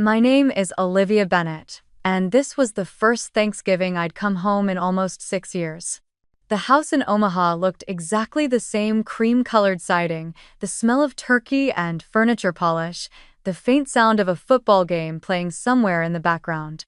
My name is Olivia Bennett, and this was the first Thanksgiving I'd come home in almost 6 years. The house in Omaha looked exactly the same cream-colored siding, the smell of turkey and furniture polish, the faint sound of a football game playing somewhere in the background.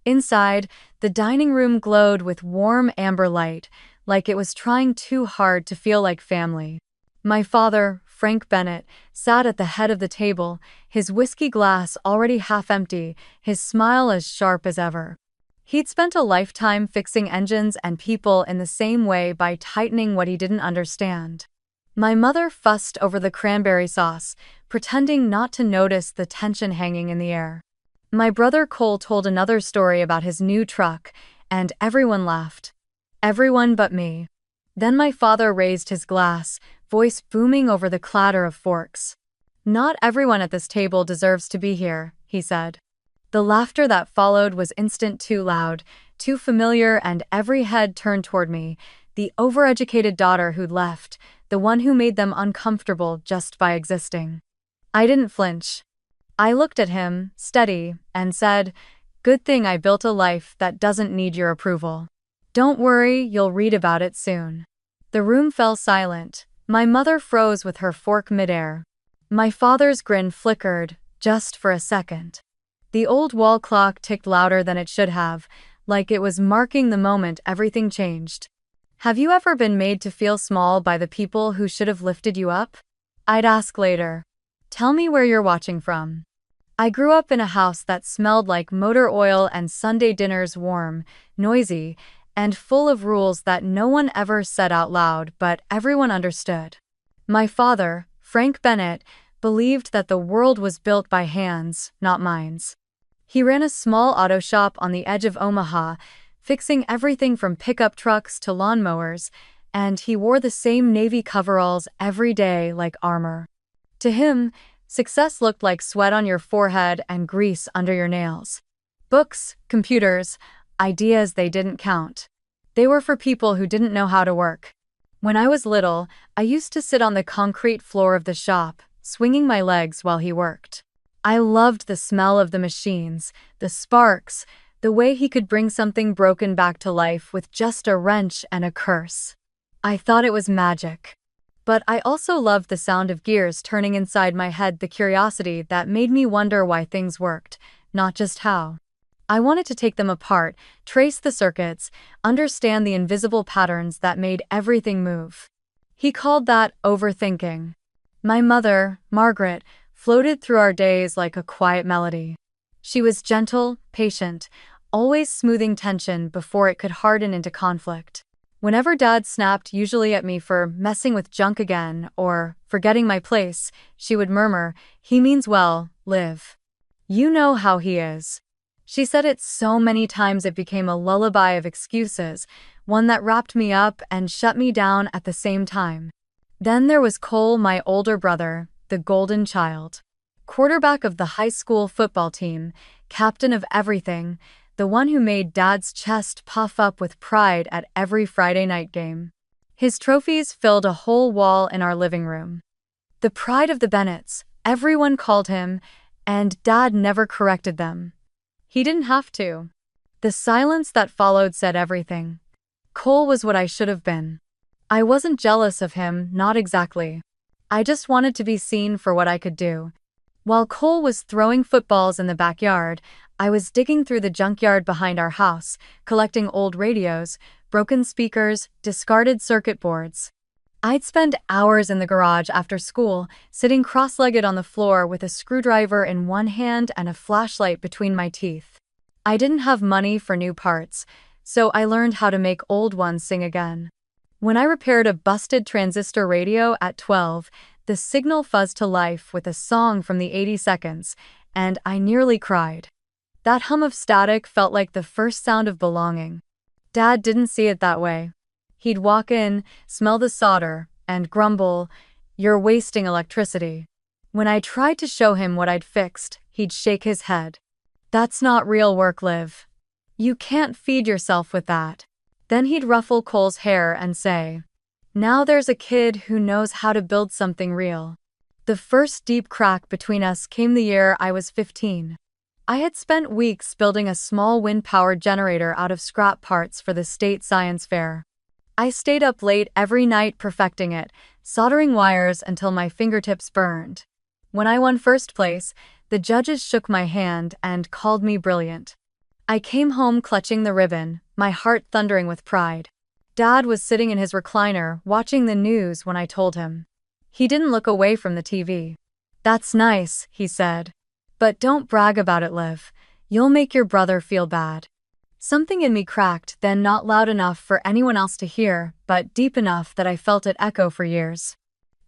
Inside, the dining room glowed with warm amber light, like it was trying too hard to feel like family. My father, Frank Bennett, sat at the head of the table, his whiskey glass already half empty, his smile as sharp as ever. He'd spent a lifetime fixing engines and people in the same way by tightening what he didn't understand. My mother fussed over the cranberry sauce, pretending not to notice the tension hanging in the air. My brother Cole told another story about his new truck, and everyone laughed. Everyone but me. Then my father raised his glass, voice booming over the clatter of forks. "Not everyone at this table deserves to be here," he said. The laughter that followed was instant, too loud, too familiar, and every head turned toward me, the overeducated daughter who'd left, the one who made them uncomfortable just by existing. I didn't flinch. I looked at him, steady, and said, "Good thing I built a life that doesn't need your approval. Don't worry, you'll read about it soon." The room fell silent. My mother froze with her fork midair. My father's grin flickered, just for a second. The old wall clock ticked louder than it should have, like it was marking the moment everything changed. Have you ever been made to feel small by the people who should have lifted you up? I'd ask later. Tell me where you're watching from. I grew up in a house that smelled like motor oil and Sunday dinners, warm, noisy, and full of rules that no one ever said out loud, but everyone understood. My father, Frank Bennett, believed that the world was built by hands, not minds. He ran a small auto shop on the edge of Omaha, fixing everything from pickup trucks to lawnmowers, and he wore the same navy coveralls every day like armor. To him, success looked like sweat on your forehead and grease under your nails. Books, computers, ideas, they didn't count. They were for people who didn't know how to work. When I was little, I used to sit on the concrete floor of the shop, swinging my legs while he worked. I loved the smell of the machines, the sparks, the way he could bring something broken back to life with just a wrench and a curse. I thought it was magic. But I also loved the sound of gears turning inside my head, the curiosity that made me wonder why things worked, not just how. I wanted to take them apart, trace the circuits, understand the invisible patterns that made everything move. He called that overthinking. My mother, Margaret, floated through our days like a quiet melody. She was gentle, patient, always smoothing tension before it could harden into conflict. Whenever Dad snapped, usually at me for messing with junk again or forgetting my place, she would murmur, "He means well, Liv. You know how he is." She said it so many times it became a lullaby of excuses, one that wrapped me up and shut me down at the same time. Then there was Cole, my older brother, the golden child. Quarterback of the high school football team, captain of everything, the one who made Dad's chest puff up with pride at every Friday night game. His trophies filled a whole wall in our living room. The pride of the Bennetts, everyone called him, and Dad never corrected them. He didn't have to. The silence that followed said everything. Cole was what I should have been. I wasn't jealous of him, not exactly. I just wanted to be seen for what I could do. While Cole was throwing footballs in the backyard, I was digging through the junkyard behind our house, collecting old radios, broken speakers, discarded circuit boards. I'd spend hours in the garage after school, sitting cross-legged on the floor with a screwdriver in one hand and a flashlight between my teeth. I didn't have money for new parts, so I learned how to make old ones sing again. When I repaired a busted transistor radio at 12, the signal fuzzed to life with a song from the 80 seconds, and I nearly cried. That hum of static felt like the first sound of belonging. Dad didn't see it that way. He'd walk in, smell the solder, and grumble, "You're wasting electricity." When I tried to show him what I'd fixed, he'd shake his head. "That's not real work, Liv. You can't feed yourself with that." Then he'd ruffle Cole's hair and say, "Now there's a kid who knows how to build something real." The first deep crack between us came the year I was 15. I had spent weeks building a small wind-powered generator out of scrap parts for the state science fair. I stayed up late every night perfecting it, soldering wires until my fingertips burned. When I won first place, the judges shook my hand and called me brilliant. I came home clutching the ribbon, my heart thundering with pride. Dad was sitting in his recliner, watching the news when I told him. He didn't look away from the TV. "That's nice," he said. "But don't brag about it, Liv. You'll make your brother feel bad." Something in me cracked, then not loud enough for anyone else to hear, but deep enough that I felt it echo for years.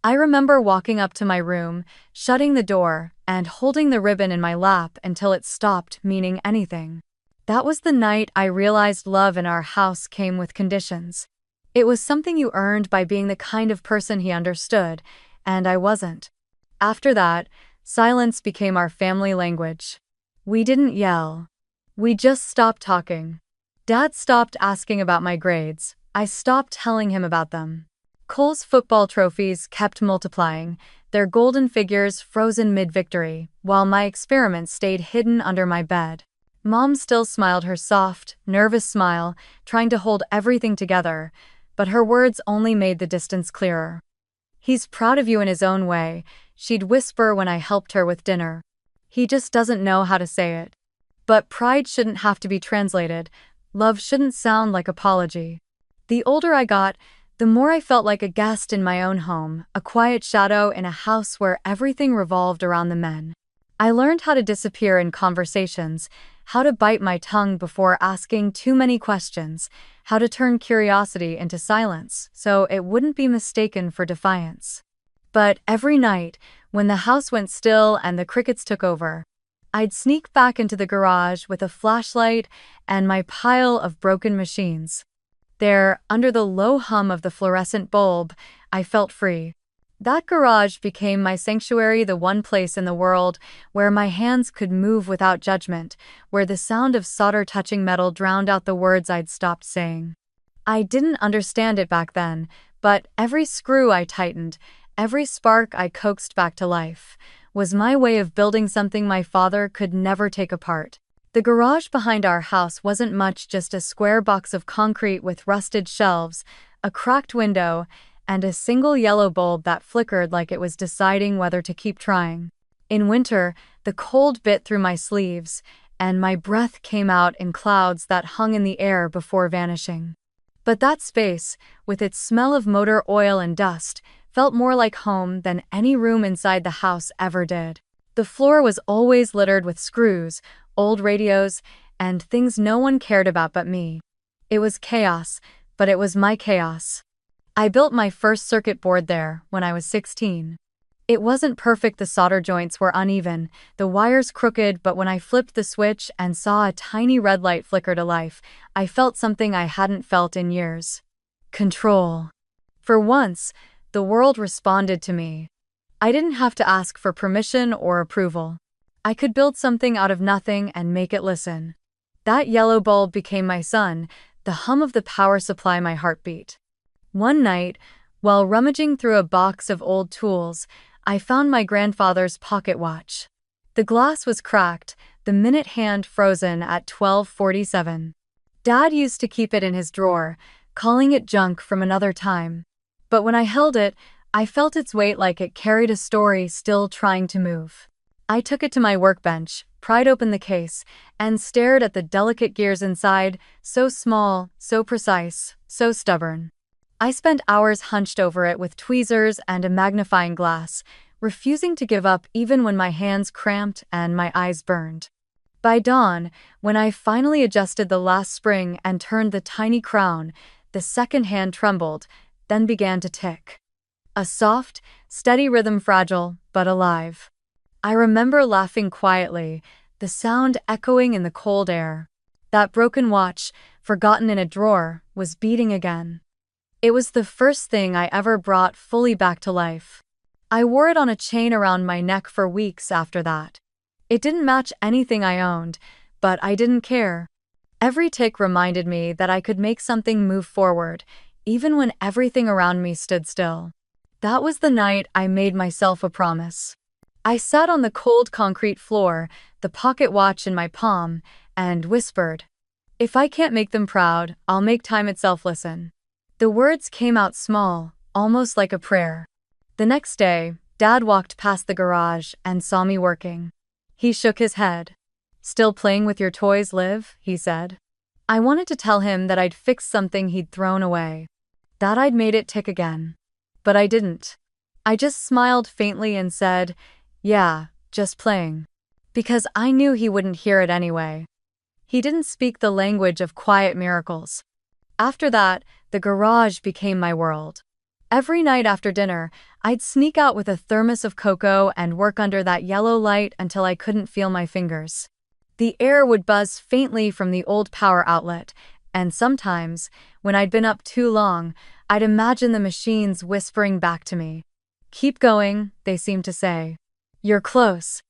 I remember walking up to my room, shutting the door, and holding the ribbon in my lap until it stopped meaning anything. That was the night I realized love in our house came with conditions. It was something you earned by being the kind of person he understood, and I wasn't. After that, silence became our family language. We didn't yell. We just stopped talking. Dad stopped asking about my grades. I stopped telling him about them. Cole's football trophies kept multiplying, their golden figures frozen mid-victory, while my experiments stayed hidden under my bed. Mom still smiled her soft, nervous smile, trying to hold everything together, but her words only made the distance clearer. "He's proud of you in his own way," she'd whisper when I helped her with dinner. "He just doesn't know how to say it." But pride shouldn't have to be translated. Love shouldn't sound like apology. The older I got, the more I felt like a guest in my own home, a quiet shadow in a house where everything revolved around the men. I learned how to disappear in conversations, how to bite my tongue before asking too many questions, how to turn curiosity into silence so it wouldn't be mistaken for defiance. But every night, when the house went still and the crickets took over, I'd sneak back into the garage with a flashlight and my pile of broken machines. There, under the low hum of the fluorescent bulb, I felt free. That garage became my sanctuary, the one place in the world where my hands could move without judgment, where the sound of solder touching metal drowned out the words I'd stopped saying. I didn't understand it back then, but every screw I tightened, every spark I coaxed back to life, was my way of building something my father could never take apart. The garage behind our house wasn't much, just a square box of concrete with rusted shelves, a cracked window, and a single yellow bulb that flickered like it was deciding whether to keep trying. In winter, the cold bit through my sleeves, and my breath came out in clouds that hung in the air before vanishing. But that space, with its smell of motor oil and dust, felt more like home than any room inside the house ever did. The floor was always littered with screws, old radios, and things no one cared about but me. It was chaos, but it was my chaos. I built my first circuit board there when I was 16. It wasn't perfect, the solder joints were uneven, the wires crooked, but when I flipped the switch and saw a tiny red light flicker to life, I felt something I hadn't felt in years. Control. For once, the world responded to me. I didn't have to ask for permission or approval. I could build something out of nothing and make it listen. That yellow bulb became my sun, the hum of the power supply my heartbeat. One night, while rummaging through a box of old tools, I found my grandfather's pocket watch. The glass was cracked, the minute hand frozen at 12:47. Dad used to keep it in his drawer, calling it junk from another time. But when I held it, I felt its weight like it carried a story still trying to move. I took it to my workbench, pried open the case, and stared at the delicate gears inside, so small, so precise, so stubborn. I spent hours hunched over it with tweezers and a magnifying glass, refusing to give up even when my hands cramped and my eyes burned. By dawn, when I finally adjusted the last spring and turned the tiny crown, the second hand trembled, then began to tick. A soft, steady rhythm, fragile, but alive. I remember laughing quietly, the sound echoing in the cold air. That broken watch, forgotten in a drawer, was beating again. It was the first thing I ever brought fully back to life. I wore it on a chain around my neck for weeks after that. It didn't match anything I owned, but I didn't care. Every tick reminded me that I could make something move forward, even when everything around me stood still. That was the night I made myself a promise. I sat on the cold concrete floor, the pocket watch in my palm, and whispered, "If I can't make them proud, I'll make time itself listen." The words came out small, almost like a prayer. The next day, Dad walked past the garage and saw me working. He shook his head. "Still playing with your toys, Liv?" he said. I wanted to tell him that I'd fixed something he'd thrown away, that I'd made it tick again. But I didn't. I just smiled faintly and said, "Yeah, just playing." Because I knew he wouldn't hear it anyway. He didn't speak the language of quiet miracles. After that, the garage became my world. Every night after dinner, I'd sneak out with a thermos of cocoa and work under that yellow light until I couldn't feel my fingers. The air would buzz faintly from the old power outlet, and sometimes, when I'd been up too long, I'd imagine the machines whispering back to me. "Keep going," they seemed to say. "You're close."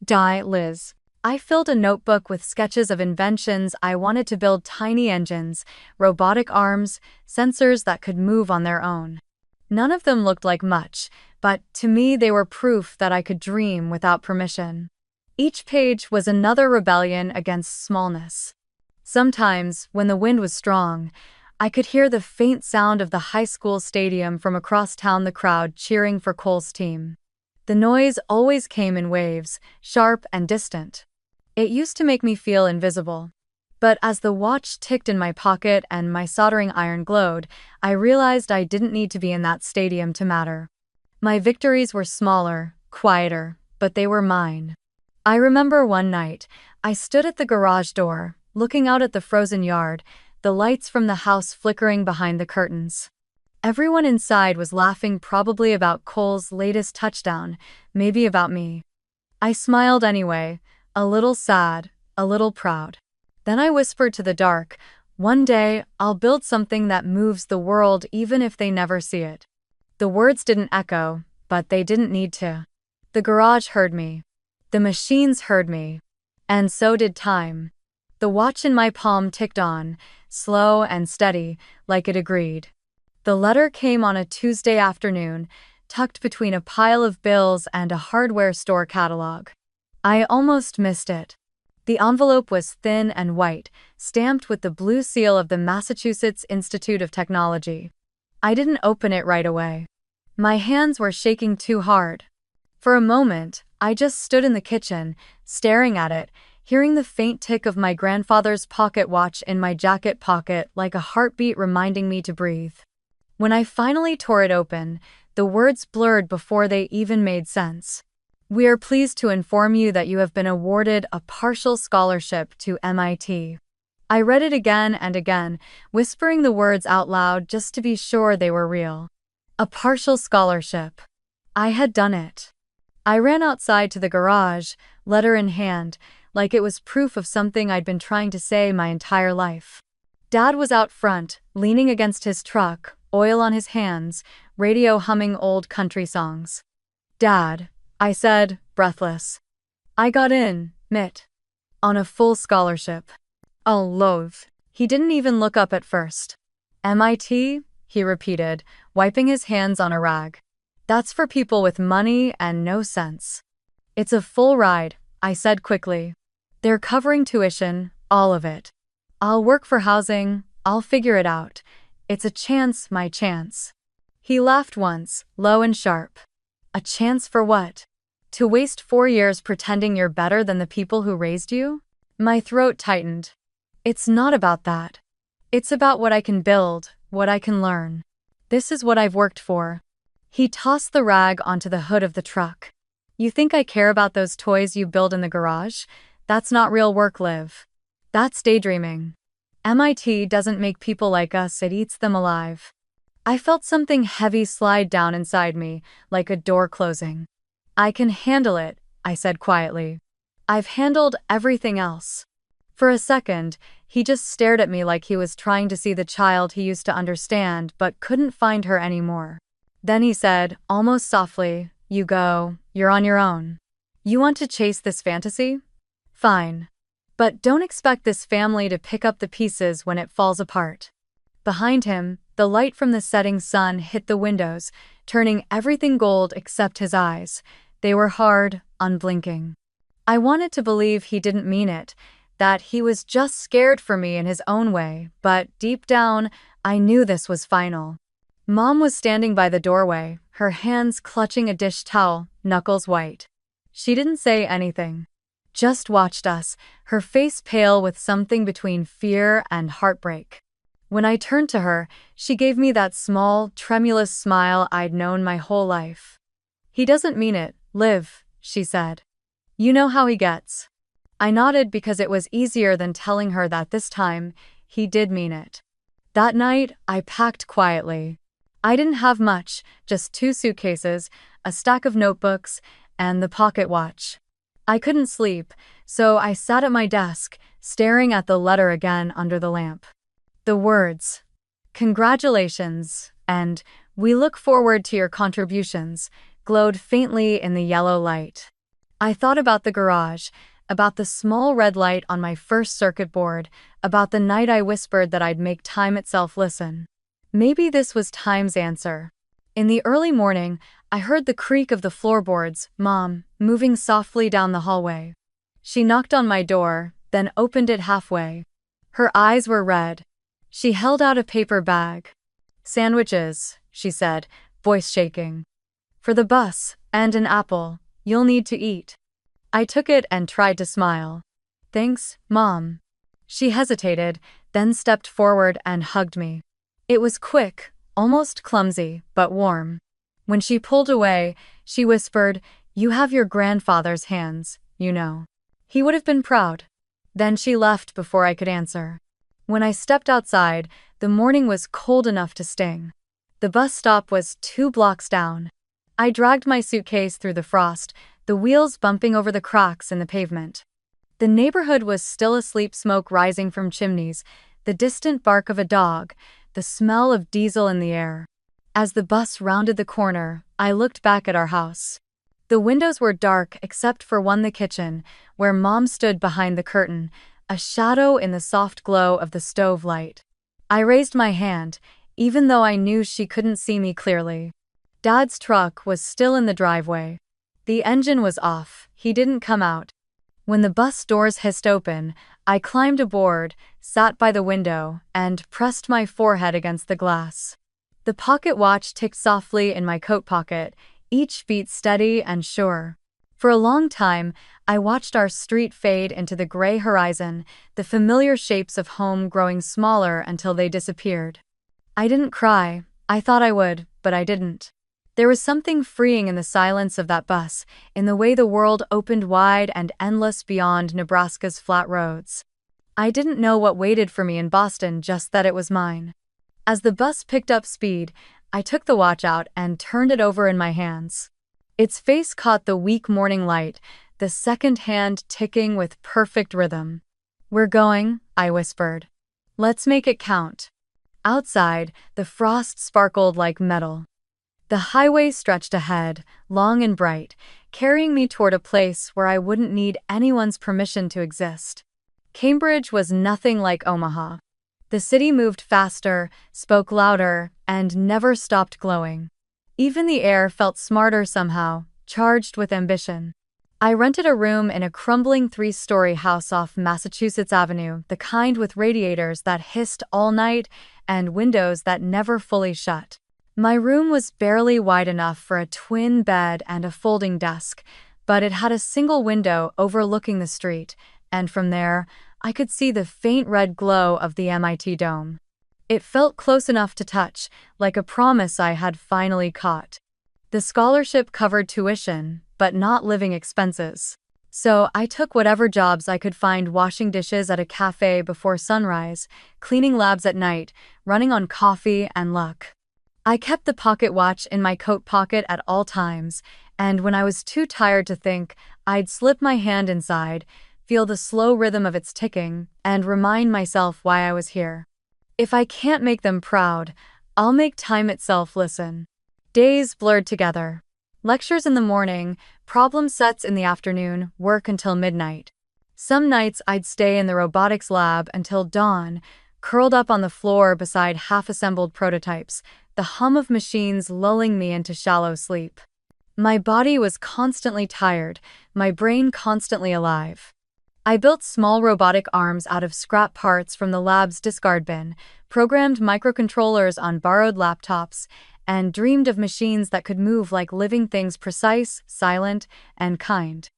Die, Liz. I filled a notebook with sketches of inventions I wanted to build: tiny engines, robotic arms, sensors that could move on their own. None of them looked like much, but to me they were proof that I could dream without permission. Each page was another rebellion against smallness. Sometimes, when the wind was strong, I could hear the faint sound of the high school stadium from across town, the crowd cheering for Cole's team. The noise always came in waves, sharp and distant. It used to make me feel invisible. But as the watch ticked in my pocket and my soldering iron glowed, I realized I didn't need to be in that stadium to matter. My victories were smaller, quieter, but they were mine. I remember one night, I stood at the garage door, looking out at the frozen yard, the lights from the house flickering behind the curtains. Everyone inside was laughing, probably about Cole's latest touchdown, maybe about me. I smiled anyway, a little sad, a little proud. Then I whispered to the dark, "One day, I'll build something that moves the world even if they never see it." The words didn't echo, but they didn't need to. The garage heard me. The machines heard me. And so did time. The watch in my palm ticked on, slow and steady, like it agreed. The letter came on a Tuesday afternoon, tucked between a pile of bills and a hardware store catalog. I almost missed it. The envelope was thin and white, stamped with the blue seal of the Massachusetts Institute of Technology. I didn't open it right away. My hands were shaking too hard. For a moment, I just stood in the kitchen, staring at it, hearing the faint tick of my grandfather's pocket watch in my jacket pocket like a heartbeat reminding me to breathe. When I finally tore it open, the words blurred before they even made sense. "We are pleased to inform you that you have been awarded a partial scholarship to MIT." I read it again and again, whispering the words out loud just to be sure they were real. A partial scholarship. I had done it. I ran outside to the garage, letter in hand, like it was proof of something I'd been trying to say my entire life. Dad was out front, leaning against his truck, oil on his hands, radio humming old country songs. "Dad," I said, breathless. "I got in, Mitt. On a full scholarship." "Oh, love." He didn't even look up at first. "MIT?" he repeated, wiping his hands on a rag. "That's for people with money and no sense." "It's a full ride," I said quickly. "They're covering tuition, all of it. I'll work for housing, I'll figure it out. It's a chance, my chance." He laughed once, low and sharp. "A chance for what? To waste 4 years pretending you're better than the people who raised you?" My throat tightened. "It's not about that. It's about what I can build, what I can learn. This is what I've worked for." He tossed the rag onto the hood of the truck. "You think I care about those toys you build in the garage? That's not real work, Liv. That's daydreaming. MIT doesn't make people like us, it eats them alive." I felt something heavy slide down inside me, like a door closing. "I can handle it," I said quietly. "I've handled everything else." For a second, he just stared at me like he was trying to see the child he used to understand but couldn't find her anymore. Then he said, almost softly, "You're on your own. You want to chase this fantasy? Fine. But don't expect this family to pick up the pieces when it falls apart." Behind him, the light from the setting sun hit the windows, turning everything gold except his eyes. They were hard, unblinking. I wanted to believe he didn't mean it, that he was just scared for me in his own way, but deep down, I knew this was final. Mom was standing by the doorway, her hands clutching a dish towel, knuckles white. She didn't say anything. Just watched us, her face pale with something between fear and heartbreak. When I turned to her, she gave me that small, tremulous smile I'd known my whole life. "He doesn't mean it, Liv," she said. "You know how he gets." I nodded because it was easier than telling her that this time, he did mean it. That night, I packed quietly. I didn't have much, just 2 suitcases, a stack of notebooks, and the pocket watch. I couldn't sleep, so I sat at my desk, staring at the letter again under the lamp. The words, "Congratulations," and "We look forward to your contributions," glowed faintly in the yellow light. I thought about the garage, about the small red light on my first circuit board, about the night I whispered that I'd make time itself listen. Maybe this was time's answer. In the early morning, I heard the creak of the floorboards, Mom, moving softly down the hallway. She knocked on my door, then opened it halfway. Her eyes were red. She held out a paper bag. "Sandwiches," she said, voice shaking. "For the bus, and an apple. You'll need to eat." I took it and tried to smile. "Thanks, Mom." She hesitated, then stepped forward and hugged me. It was quick, almost clumsy, but warm. When she pulled away, she whispered, "You have your grandfather's hands, you know. He would have been proud." Then she left before I could answer. When I stepped outside, the morning was cold enough to sting. The bus stop was 2 blocks down. I dragged my suitcase through the frost, the wheels bumping over the cracks in the pavement. The neighborhood was still asleep, smoke rising from chimneys, the distant bark of a dog, the smell of diesel in the air. As the bus rounded the corner, I looked back at our house. The windows were dark except for one, the kitchen, where Mom stood behind the curtain, a shadow in the soft glow of the stove light. I raised my hand, even though I knew she couldn't see me clearly. Dad's truck was still in the driveway. The engine was off, he didn't come out. When the bus doors hissed open, I climbed aboard, sat by the window, and pressed my forehead against the glass. The pocket watch ticked softly in my coat pocket, each beat steady and sure. For a long time, I watched our street fade into the gray horizon, the familiar shapes of home growing smaller until they disappeared. I didn't cry. I thought I would, but I didn't. There was something freeing in the silence of that bus, in the way the world opened wide and endless beyond Nebraska's flat roads. I didn't know what waited for me in Boston, just that it was mine. As the bus picked up speed, I took the watch out and turned it over in my hands. Its face caught the weak morning light, the second hand ticking with perfect rhythm. "We're going," I whispered. "Let's make it count." Outside, the frost sparkled like metal. The highway stretched ahead, long and bright, carrying me toward a place where I wouldn't need anyone's permission to exist. Cambridge was nothing like Omaha. The city moved faster, spoke louder, and never stopped glowing. Even the air felt smarter somehow, charged with ambition. I rented a room in a crumbling 3-story house off Massachusetts Avenue, the kind with radiators that hissed all night and windows that never fully shut. My room was barely wide enough for a twin bed and a folding desk, but it had a single window overlooking the street, and from there, I could see the faint red glow of the MIT dome. It felt close enough to touch, like a promise I had finally caught. The scholarship covered tuition, but not living expenses. So I took whatever jobs I could find, washing dishes at a cafe before sunrise, cleaning labs at night, running on coffee and luck. I kept the pocket watch in my coat pocket at all times, and when I was too tired to think, I'd slip my hand inside, feel the slow rhythm of its ticking, and remind myself why I was here. If I can't make them proud, I'll make time itself listen. Days blurred together. Lectures in the morning, problem sets in the afternoon, work until midnight. Some nights I'd stay in the robotics lab until dawn, curled up on the floor beside half-assembled prototypes, the hum of machines lulling me into shallow sleep. My body was constantly tired, my brain constantly alive. I built small robotic arms out of scrap parts from the lab's discard bin, programmed microcontrollers on borrowed laptops, and dreamed of machines that could move like living things, precise, silent, and kind.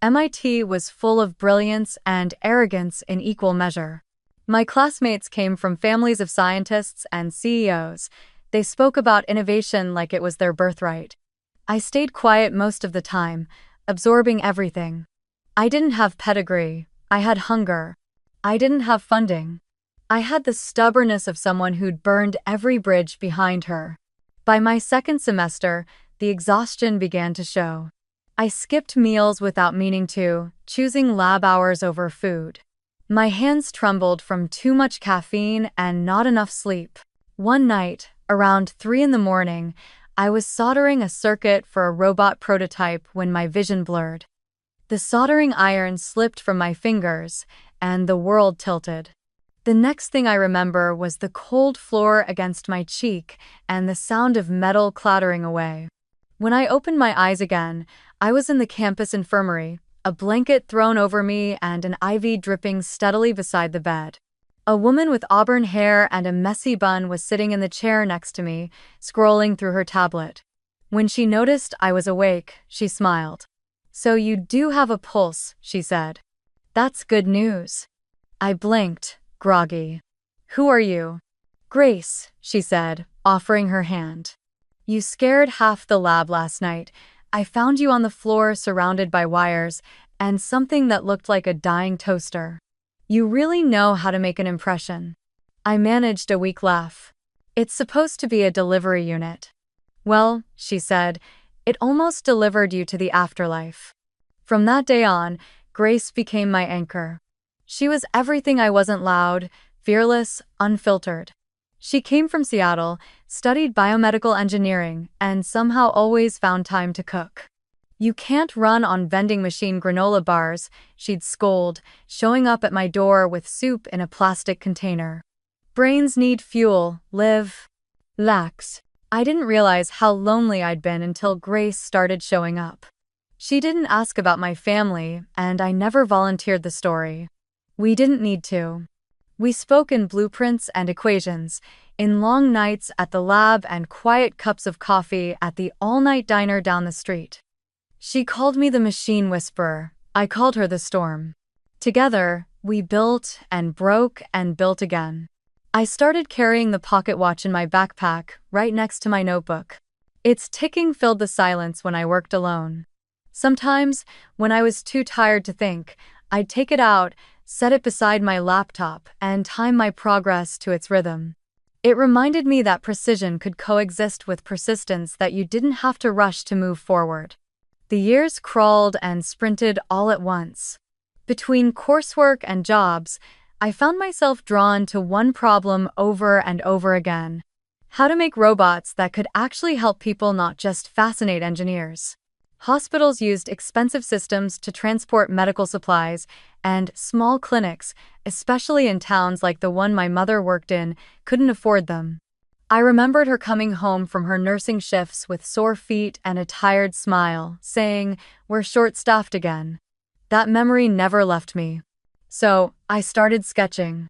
MIT was full of brilliance and arrogance in equal measure. My classmates came from families of scientists and CEOs. They spoke about innovation like it was their birthright. I stayed quiet most of the time, absorbing everything. I didn't have pedigree. I had hunger. I didn't have funding. I had the stubbornness of someone who'd burned every bridge behind her. By my second semester, the exhaustion began to show. I skipped meals without meaning to, choosing lab hours over food. My hands trembled from too much caffeine and not enough sleep. One night, around 3 in the morning, I was soldering a circuit for a robot prototype when my vision blurred. The soldering iron slipped from my fingers, and the world tilted. The next thing I remember was the cold floor against my cheek and the sound of metal clattering away. When I opened my eyes again, I was in the campus infirmary, a blanket thrown over me and an IV dripping steadily beside the bed. A woman with auburn hair and a messy bun was sitting in the chair next to me, scrolling through her tablet. When she noticed I was awake, she smiled. "So you do have a pulse," she said. "That's good news." I blinked, groggy. "Who are you?" "Grace," she said, offering her hand. "You scared half the lab last night. I found you on the floor surrounded by wires and something that looked like a dying toaster. You really know how to make an impression." I managed a weak laugh. "It's supposed to be a delivery unit." "Well," she said, "it almost delivered you to the afterlife." From that day on, Grace became my anchor. She was everything I wasn't: loud, fearless, unfiltered. She came from Seattle, studied biomedical engineering, and somehow always found time to cook. "You can't run on vending machine granola bars," she'd scold, showing up at my door with soup in a plastic container. "Brains need fuel, live. Lax." I didn't realize how lonely I'd been until Grace started showing up. She didn't ask about my family, and I never volunteered the story. We didn't need to. We spoke in blueprints and equations, in long nights at the lab and quiet cups of coffee at the all-night diner down the street. She called me the machine whisperer. I called her the storm. Together, we built and broke and built again. I started carrying the pocket watch in my backpack, right next to my notebook. Its ticking filled the silence when I worked alone. Sometimes, when I was too tired to think, I'd take it out, set it beside my laptop, and time my progress to its rhythm. It reminded me that precision could coexist with persistence, that you didn't have to rush to move forward. The years crawled and sprinted all at once. Between coursework and jobs, I found myself drawn to one problem over and over again: how to make robots that could actually help people, not just fascinate engineers. Hospitals used expensive systems to transport medical supplies, and small clinics, especially in towns like the one my mother worked in, couldn't afford them. I remembered her coming home from her nursing shifts with sore feet and a tired smile, saying, "We're short-staffed again." That memory never left me. So, I started sketching.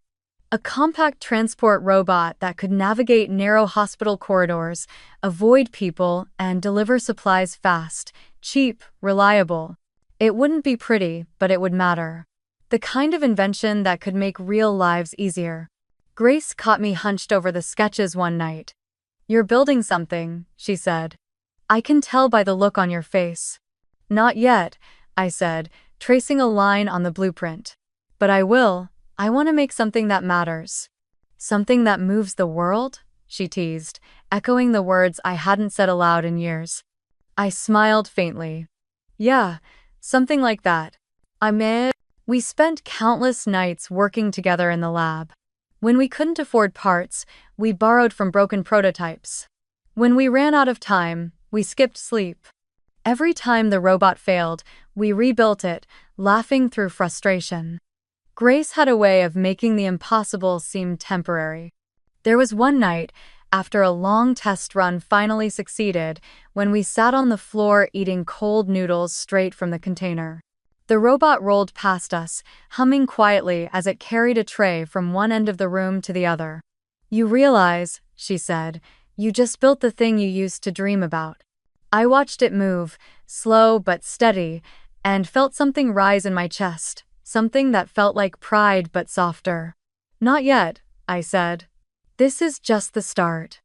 A compact transport robot that could navigate narrow hospital corridors, avoid people, and deliver supplies fast, cheap, reliable. It wouldn't be pretty, but it would matter. The kind of invention that could make real lives easier. Grace caught me hunched over the sketches one night. "You're building something," she said. "I can tell by the look on your face." "Not yet," I said, tracing a line on the blueprint. "But I will. I want to make something that matters." "Something that moves the world?" she teased, echoing the words I hadn't said aloud in years. I smiled faintly. "Yeah, something like that." We spent countless nights working together in the lab. When we couldn't afford parts, we borrowed from broken prototypes. When we ran out of time, we skipped sleep. Every time the robot failed, we rebuilt it, laughing through frustration. Grace had a way of making the impossible seem temporary. There was one night, after a long test run finally succeeded when we sat on the floor eating cold noodles straight from the container. The robot rolled past us, humming quietly as it carried a tray from one end of the room to the other. "You realize," she said, "you just built the thing you used to dream about." I watched it move, slow but steady, and felt something rise in my chest, something that felt like pride but softer. "Not yet," I said. "This is just the start."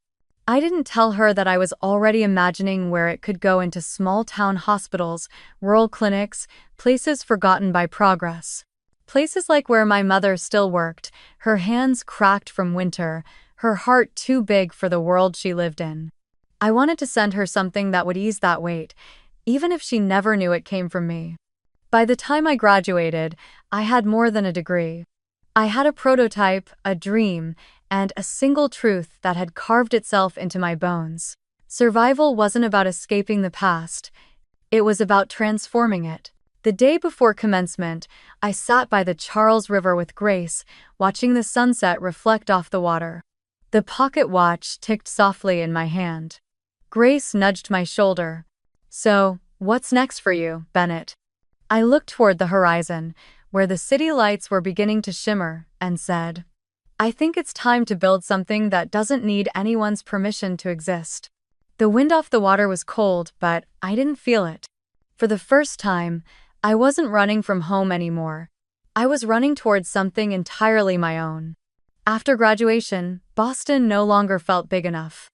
I didn't tell her that I was already imagining where it could go into small-town hospitals, rural clinics, places forgotten by progress. Places like where my mother still worked, her hands cracked from winter, her heart too big for the world she lived in. I wanted to send her something that would ease that weight, even if she never knew it came from me. By the time I graduated, I had more than a degree. I had a prototype, a dream, and a single truth that had carved itself into my bones. Survival wasn't about escaping the past. It was about transforming it. The day before commencement, I sat by the Charles River with Grace, watching the sunset reflect off the water. The pocket watch ticked softly in my hand. Grace nudged my shoulder. "So, what's next for you, Bennett?" I looked toward the horizon, where the city lights were beginning to shimmer, and said, "I think it's time to build something that doesn't need anyone's permission to exist." The wind off the water was cold, but I didn't feel it. For the first time, I wasn't running from home anymore. I was running towards something entirely my own. After graduation, Boston no longer felt big enough.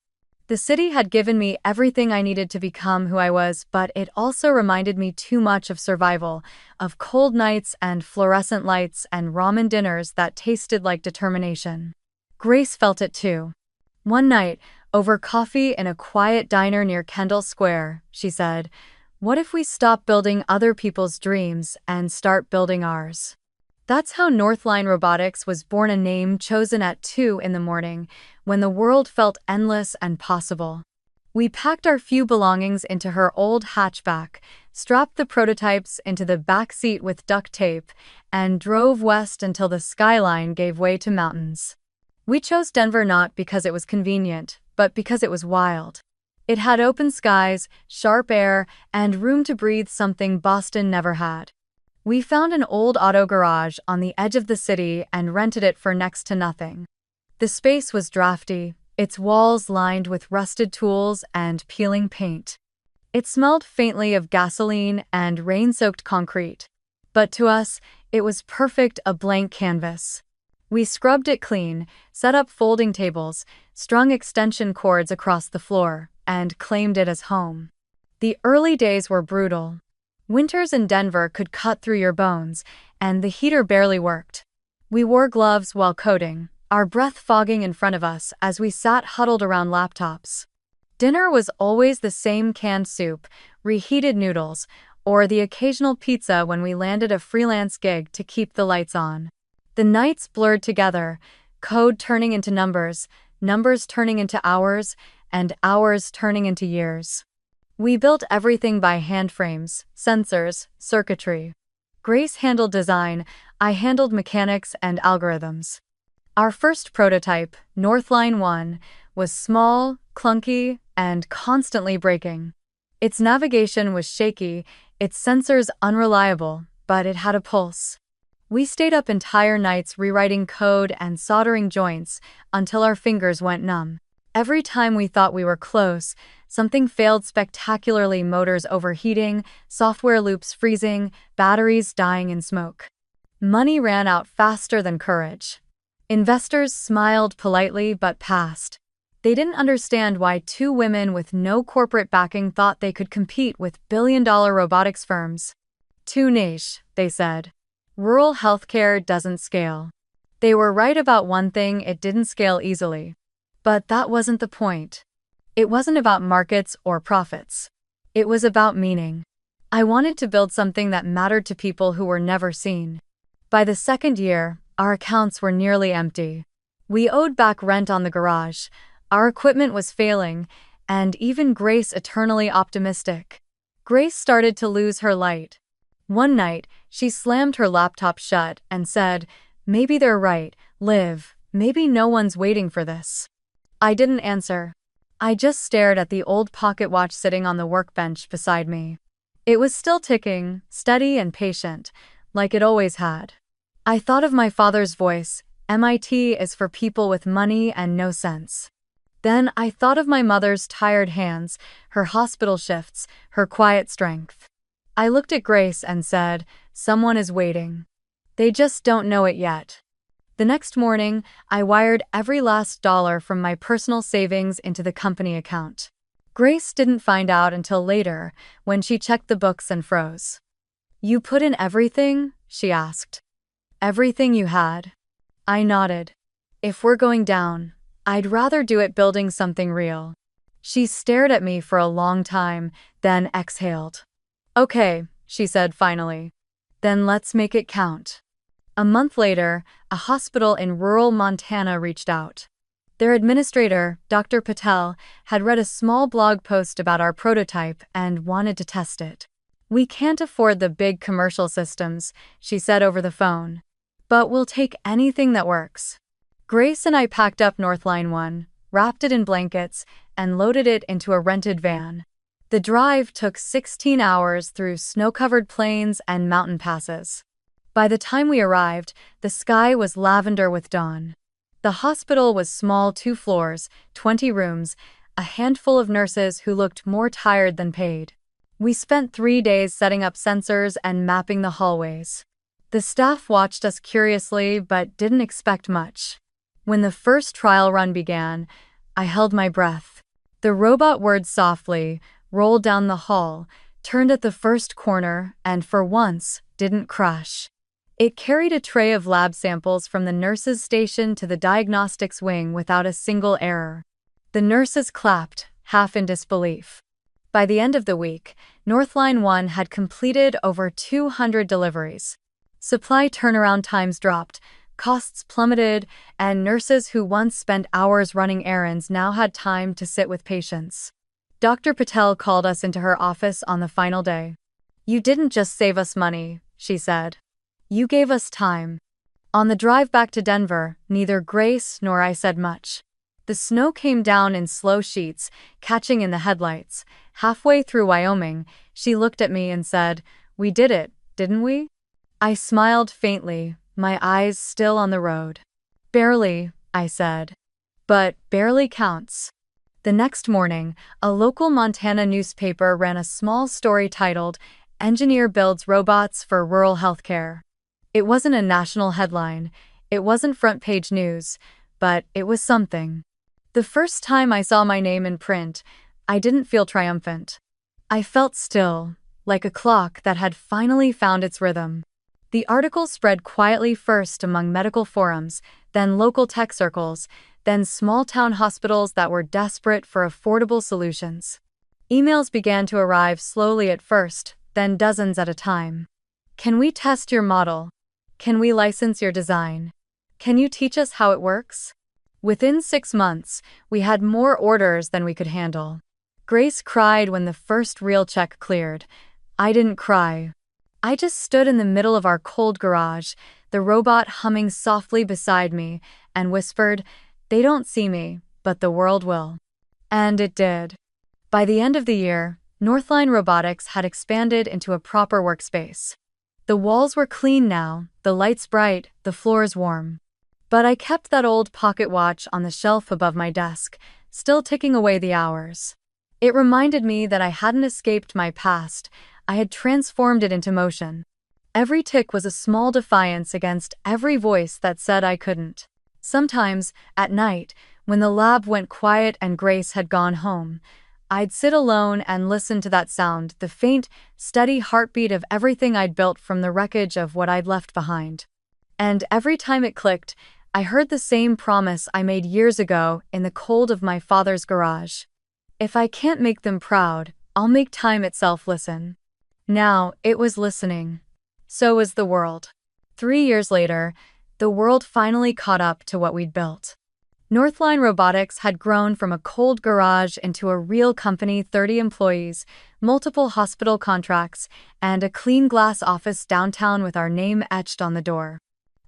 The city had given me everything I needed to become who I was, but it also reminded me too much of survival, of cold nights and fluorescent lights and ramen dinners that tasted like determination. Grace felt it too. One night, over coffee in a quiet diner near Kendall Square, she said, "What if we stop building other people's dreams and start building ours?" That's how Northline Robotics was born, a name chosen at 2 in the morning, when the world felt endless and possible. We packed our few belongings into her old hatchback, strapped the prototypes into the back seat with duct tape, and drove west until the skyline gave way to mountains. We chose Denver not because it was convenient, but because it was wild. It had open skies, sharp air, and room to breathe, something Boston never had. We found an old auto garage on the edge of the city and rented it for next to nothing. The space was drafty, its walls lined with rusted tools and peeling paint. It smelled faintly of gasoline and rain-soaked concrete. But to us, it was perfect, a blank canvas. We scrubbed it clean, set up folding tables, strung extension cords across the floor, and claimed it as home. The early days were brutal. Winters in Denver could cut through your bones, and the heater barely worked. We wore gloves while coding, our breath fogging in front of us as we sat huddled around laptops. Dinner was always the same: canned soup, reheated noodles, or the occasional pizza when we landed a freelance gig to keep the lights on. The nights blurred together, code turning into numbers, numbers turning into hours, and hours turning into years. We built everything by hand: frames, sensors, circuitry. Grace handled design, I handled mechanics and algorithms. Our first prototype, Northline 1, was small, clunky, and constantly breaking. Its navigation was shaky, its sensors unreliable, but it had a pulse. We stayed up entire nights rewriting code and soldering joints until our fingers went numb. Every time we thought we were close, something failed spectacularly: motors overheating, software loops freezing, batteries dying in smoke. Money ran out faster than courage. Investors smiled politely but passed. They didn't understand why two women with no corporate backing thought they could compete with billion-dollar robotics firms. Too niche, they said. Rural healthcare doesn't scale. They were right about one thing: it didn't scale easily. But that wasn't the point. It wasn't about markets or profits. It was about meaning. I wanted to build something that mattered to people who were never seen. By the second year, our accounts were nearly empty. We owed back rent on the garage, our equipment was failing, and even Grace, eternally optimistic. Grace started to lose her light. One night, she slammed her laptop shut and said, "Maybe they're right, Liv, maybe no one's waiting for this." I didn't answer. I just stared at the old pocket watch sitting on the workbench beside me. It was still ticking, steady and patient, like it always had. I thought of my father's voice, "MIT is for people with money and no sense." Then I thought of my mother's tired hands, her hospital shifts, her quiet strength. I looked at Grace and said, "Someone is waiting. They just don't know it yet." The next morning, I wired every last dollar from my personal savings into the company account. Grace didn't find out until later, when she checked the books and froze. "You put in everything?" she asked. "Everything you had?" I nodded. "If we're going down, I'd rather do it building something real." She stared at me for a long time, then exhaled. "Okay," she said finally. "Then let's make it count." A month later, a hospital in rural Montana reached out. Their administrator, Dr. Patel, had read a small blog post about our prototype and wanted to test it. "We can't afford the big commercial systems," she said over the phone. "But we'll take anything that works." Grace and I packed up Northline 1, wrapped it in blankets, and loaded it into a rented van. The drive took 16 hours through snow-covered plains and mountain passes. By the time we arrived, the sky was lavender with dawn. The hospital was small, 2 floors, 20 rooms, a handful of nurses who looked more tired than paid. We spent 3 days setting up sensors and mapping the hallways. The staff watched us curiously but didn't expect much. When the first trial run began, I held my breath. The robot whirred softly, rolled down the hall, turned at the first corner, and for once, didn't crash. It carried a tray of lab samples from the nurses' station to the diagnostics wing without a single error. The nurses clapped, half in disbelief. By the end of the week, Northline 1 had completed over 200 deliveries. Supply turnaround times dropped, costs plummeted, and nurses who once spent hours running errands now had time to sit with patients. Dr. Patel called us into her office on the final day. "You didn't just save us money," she said. "You gave us time." On the drive back to Denver, neither Grace nor I said much. The snow came down in slow sheets, catching in the headlights. Halfway through Wyoming, she looked at me and said, "We did it, didn't we?" I smiled faintly, my eyes still on the road. "Barely," I said. "But barely counts." The next morning, a local Montana newspaper ran a small story titled, "Engineer Builds Robots for Rural Healthcare." It wasn't a national headline, it wasn't front-page news, but it was something. The first time I saw my name in print, I didn't feel triumphant. I felt still, like a clock that had finally found its rhythm. The article spread quietly first among medical forums, then local tech circles, then small-town hospitals that were desperate for affordable solutions. Emails began to arrive slowly at first, then dozens at a time. "Can we test your model? Can we license your design? Can you teach us how it works?" Within 6 months, we had more orders than we could handle. Grace cried when the first real check cleared. I didn't cry. I just stood in the middle of our cold garage, the robot humming softly beside me, and whispered, "They don't see me, but the world will." And it did. By the end of the year, Northline Robotics had expanded into a proper workspace. The walls were clean now, the lights bright, the floors warm. But I kept that old pocket watch on the shelf above my desk, still ticking away the hours. It reminded me that I hadn't escaped my past, I had transformed it into motion. Every tick was a small defiance against every voice that said I couldn't. Sometimes, at night, when the lab went quiet and Grace had gone home, I'd sit alone and listen to that sound, the faint, steady heartbeat of everything I'd built from the wreckage of what I'd left behind. And every time it clicked, I heard the same promise I made years ago in the cold of my father's garage. If I can't make them proud, I'll make time itself listen. Now, it was listening. So was the world. 3 years later, the world finally caught up to what we'd built. Northline Robotics had grown from a cold garage into a real company, 30 employees, multiple hospital contracts, and a clean glass office downtown with our name etched on the door.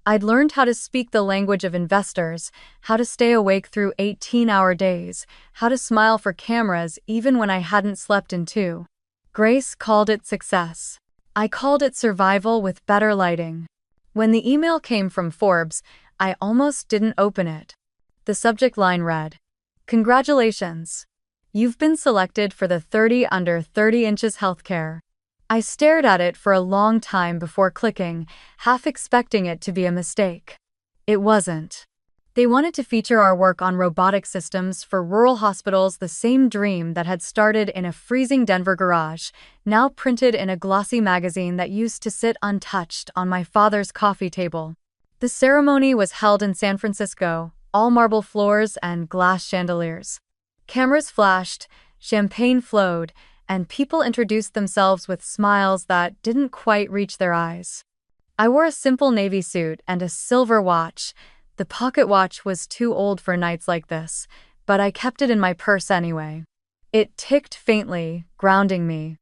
I'd learned how to speak the language of investors, how to stay awake through 18-hour days, how to smile for cameras even when I hadn't slept in 2. Grace called it success. I called it survival with better lighting. When the email came from Forbes, I almost didn't open it. The subject line read, "Congratulations. You've been selected for the 30 under 30 inches healthcare." I stared at it for a long time before clicking, half expecting it to be a mistake. It wasn't. They wanted to feature our work on robotic systems for rural hospitals, the same dream that had started in a freezing Denver garage, now printed in a glossy magazine that used to sit untouched on my father's coffee table. The ceremony was held in San Francisco, all marble floors and glass chandeliers. Cameras flashed, champagne flowed, and people introduced themselves with smiles that didn't quite reach their eyes. I wore a simple navy suit and a silver watch. The pocket watch was too old for nights like this, but I kept it in my purse anyway. It ticked faintly, grounding me.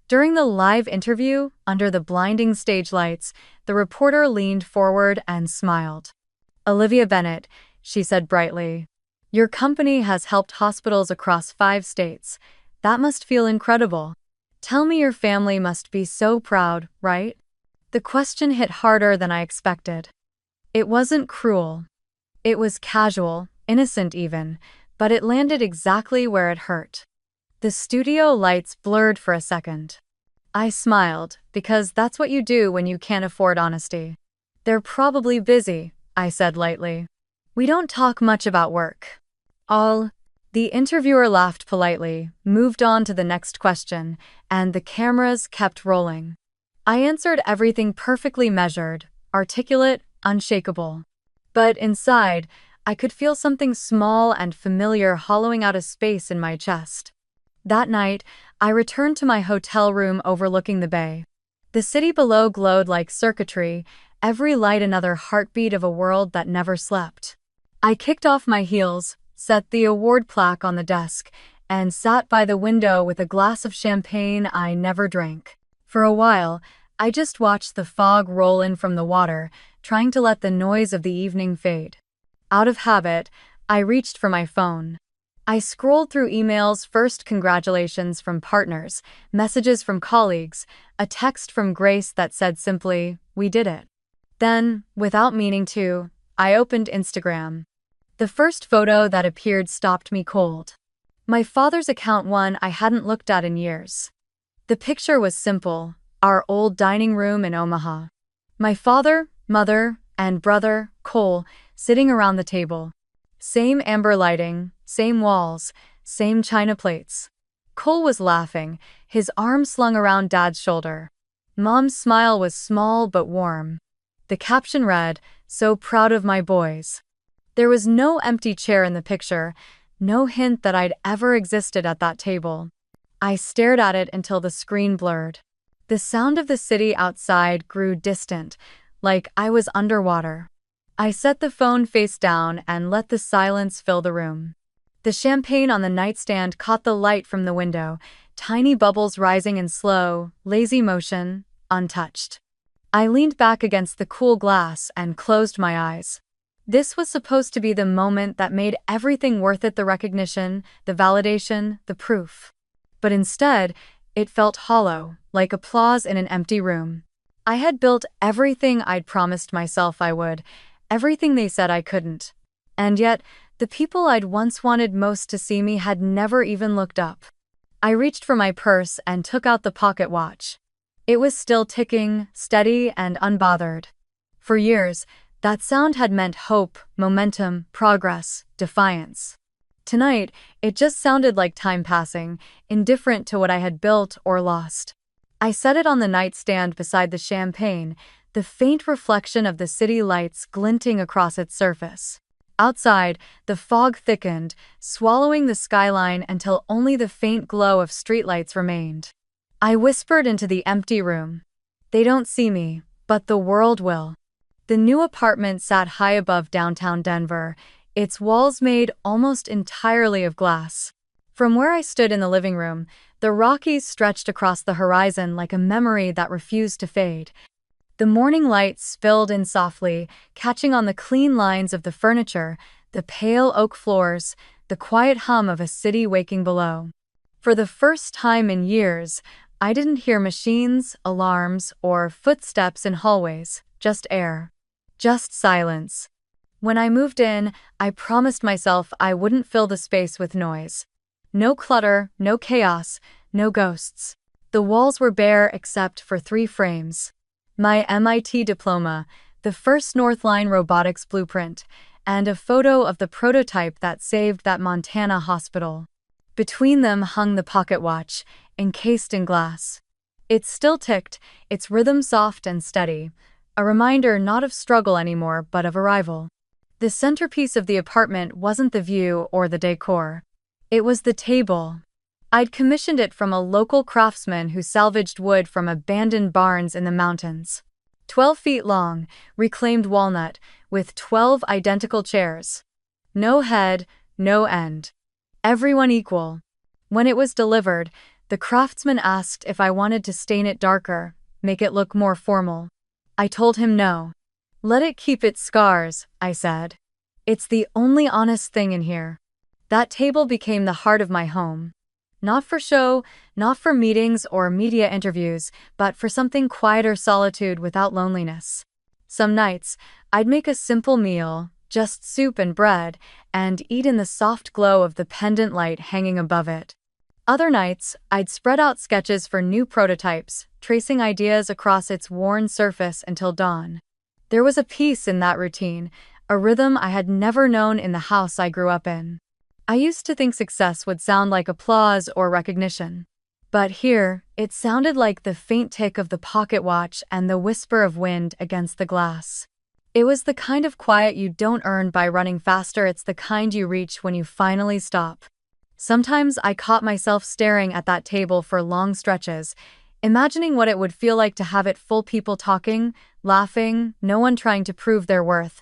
During the live interview, under the blinding stage lights, the reporter leaned forward and smiled. "Olivia Bennett," she said brightly. "Your company has helped hospitals across 5 states. That must feel incredible. Tell me your family must be so proud, right?" The question hit harder than I expected. It wasn't cruel. It was casual, innocent even, but it landed exactly where it hurt. The studio lights blurred for a second. I smiled, because that's what you do when you can't afford honesty. "They're probably busy," I said lightly. "We don't talk much about work." The interviewer laughed politely, moved on to the next question, and the cameras kept rolling. I answered everything perfectly measured, articulate, unshakable. But inside, I could feel something small and familiar hollowing out a space in my chest. That night, I returned to my hotel room overlooking the bay. The city below glowed like circuitry, every light another heartbeat of a world that never slept. I kicked off my heels, set the award plaque on the desk, and sat by the window with a glass of champagne I never drank. For a while, I just watched the fog roll in from the water, trying to let the noise of the evening fade. Out of habit, I reached for my phone. I scrolled through emails, first congratulations from partners, messages from colleagues, a text from Grace that said simply, "We did it." Then, without meaning to, I opened Instagram. The first photo that appeared stopped me cold. My father's account, one I hadn't looked at in years. The picture was simple, our old dining room in Omaha. My father, mother, and brother, Cole, sitting around the table. Same amber lighting, same walls, same china plates. Cole was laughing, his arm slung around Dad's shoulder. Mom's smile was small but warm. The caption read, "So proud of my boys." There was no empty chair in the picture, no hint that I'd ever existed at that table. I stared at it until the screen blurred. The sound of the city outside grew distant, like I was underwater. I set the phone face down and let the silence fill the room. The champagne on the nightstand caught the light from the window, tiny bubbles rising in slow, lazy motion, untouched. I leaned back against the cool glass and closed my eyes. This was supposed to be the moment that made everything worth it, the recognition, the validation, the proof. But instead, it felt hollow, like applause in an empty room. I had built everything I'd promised myself I would, everything they said I couldn't. And yet, the people I'd once wanted most to see me had never even looked up. I reached for my purse and took out the pocket watch. It was still ticking, steady and unbothered. For years, that sound had meant hope, momentum, progress, defiance. Tonight, it just sounded like time passing, indifferent to what I had built or lost. I set it on the nightstand beside the champagne, the faint reflection of the city lights glinting across its surface. Outside, the fog thickened, swallowing the skyline until only the faint glow of streetlights remained. I whispered into the empty room. "They don't see me, but the world will." The new apartment sat high above downtown Denver, its walls made almost entirely of glass. From where I stood in the living room, the Rockies stretched across the horizon like a memory that refused to fade. The morning light spilled in softly, catching on the clean lines of the furniture, the pale oak floors, the quiet hum of a city waking below. For the first time in years, I didn't hear machines, alarms, or footsteps in hallways, just air. Just silence. When I moved in, I promised myself I wouldn't fill the space with noise. No clutter, no chaos, no ghosts. The walls were bare except for 3 frames. My MIT diploma, the first Northline robotics blueprint, and a photo of the prototype that saved that Montana hospital. Between them hung the pocket watch, encased in glass. It still ticked, its rhythm soft and steady, a reminder not of struggle anymore but of arrival. The centerpiece of the apartment wasn't the view or the decor. It was the table. I'd commissioned it from a local craftsman who salvaged wood from abandoned barns in the mountains. 12 feet long, reclaimed walnut, with 12 identical chairs. No head, no end. Everyone equal. When it was delivered, the craftsman asked if I wanted to stain it darker, make it look more formal. I told him no. Let it keep its scars, I said. It's the only honest thing in here. That table became the heart of my home. Not for show, not for meetings or media interviews, but for something quieter solitude without loneliness. Some nights, I'd make a simple meal, just soup and bread, and eat in the soft glow of the pendant light hanging above it. Other nights, I'd spread out sketches for new prototypes, tracing ideas across its worn surface until dawn. There was a peace in that routine, a rhythm I had never known in the house I grew up in. I used to think success would sound like applause or recognition. But here, it sounded like the faint tick of the pocket watch and the whisper of wind against the glass. It was the kind of quiet you don't earn by running faster, it's the kind you reach when you finally stop. Sometimes I caught myself staring at that table for long stretches, imagining what it would feel like to have it full, people talking, laughing, no one trying to prove their worth,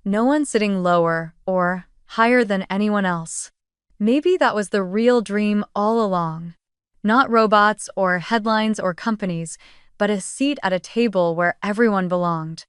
no one sitting lower or higher than anyone else. Maybe that was the real dream all along. Not robots or headlines or companies, but a seat at a table where everyone belonged.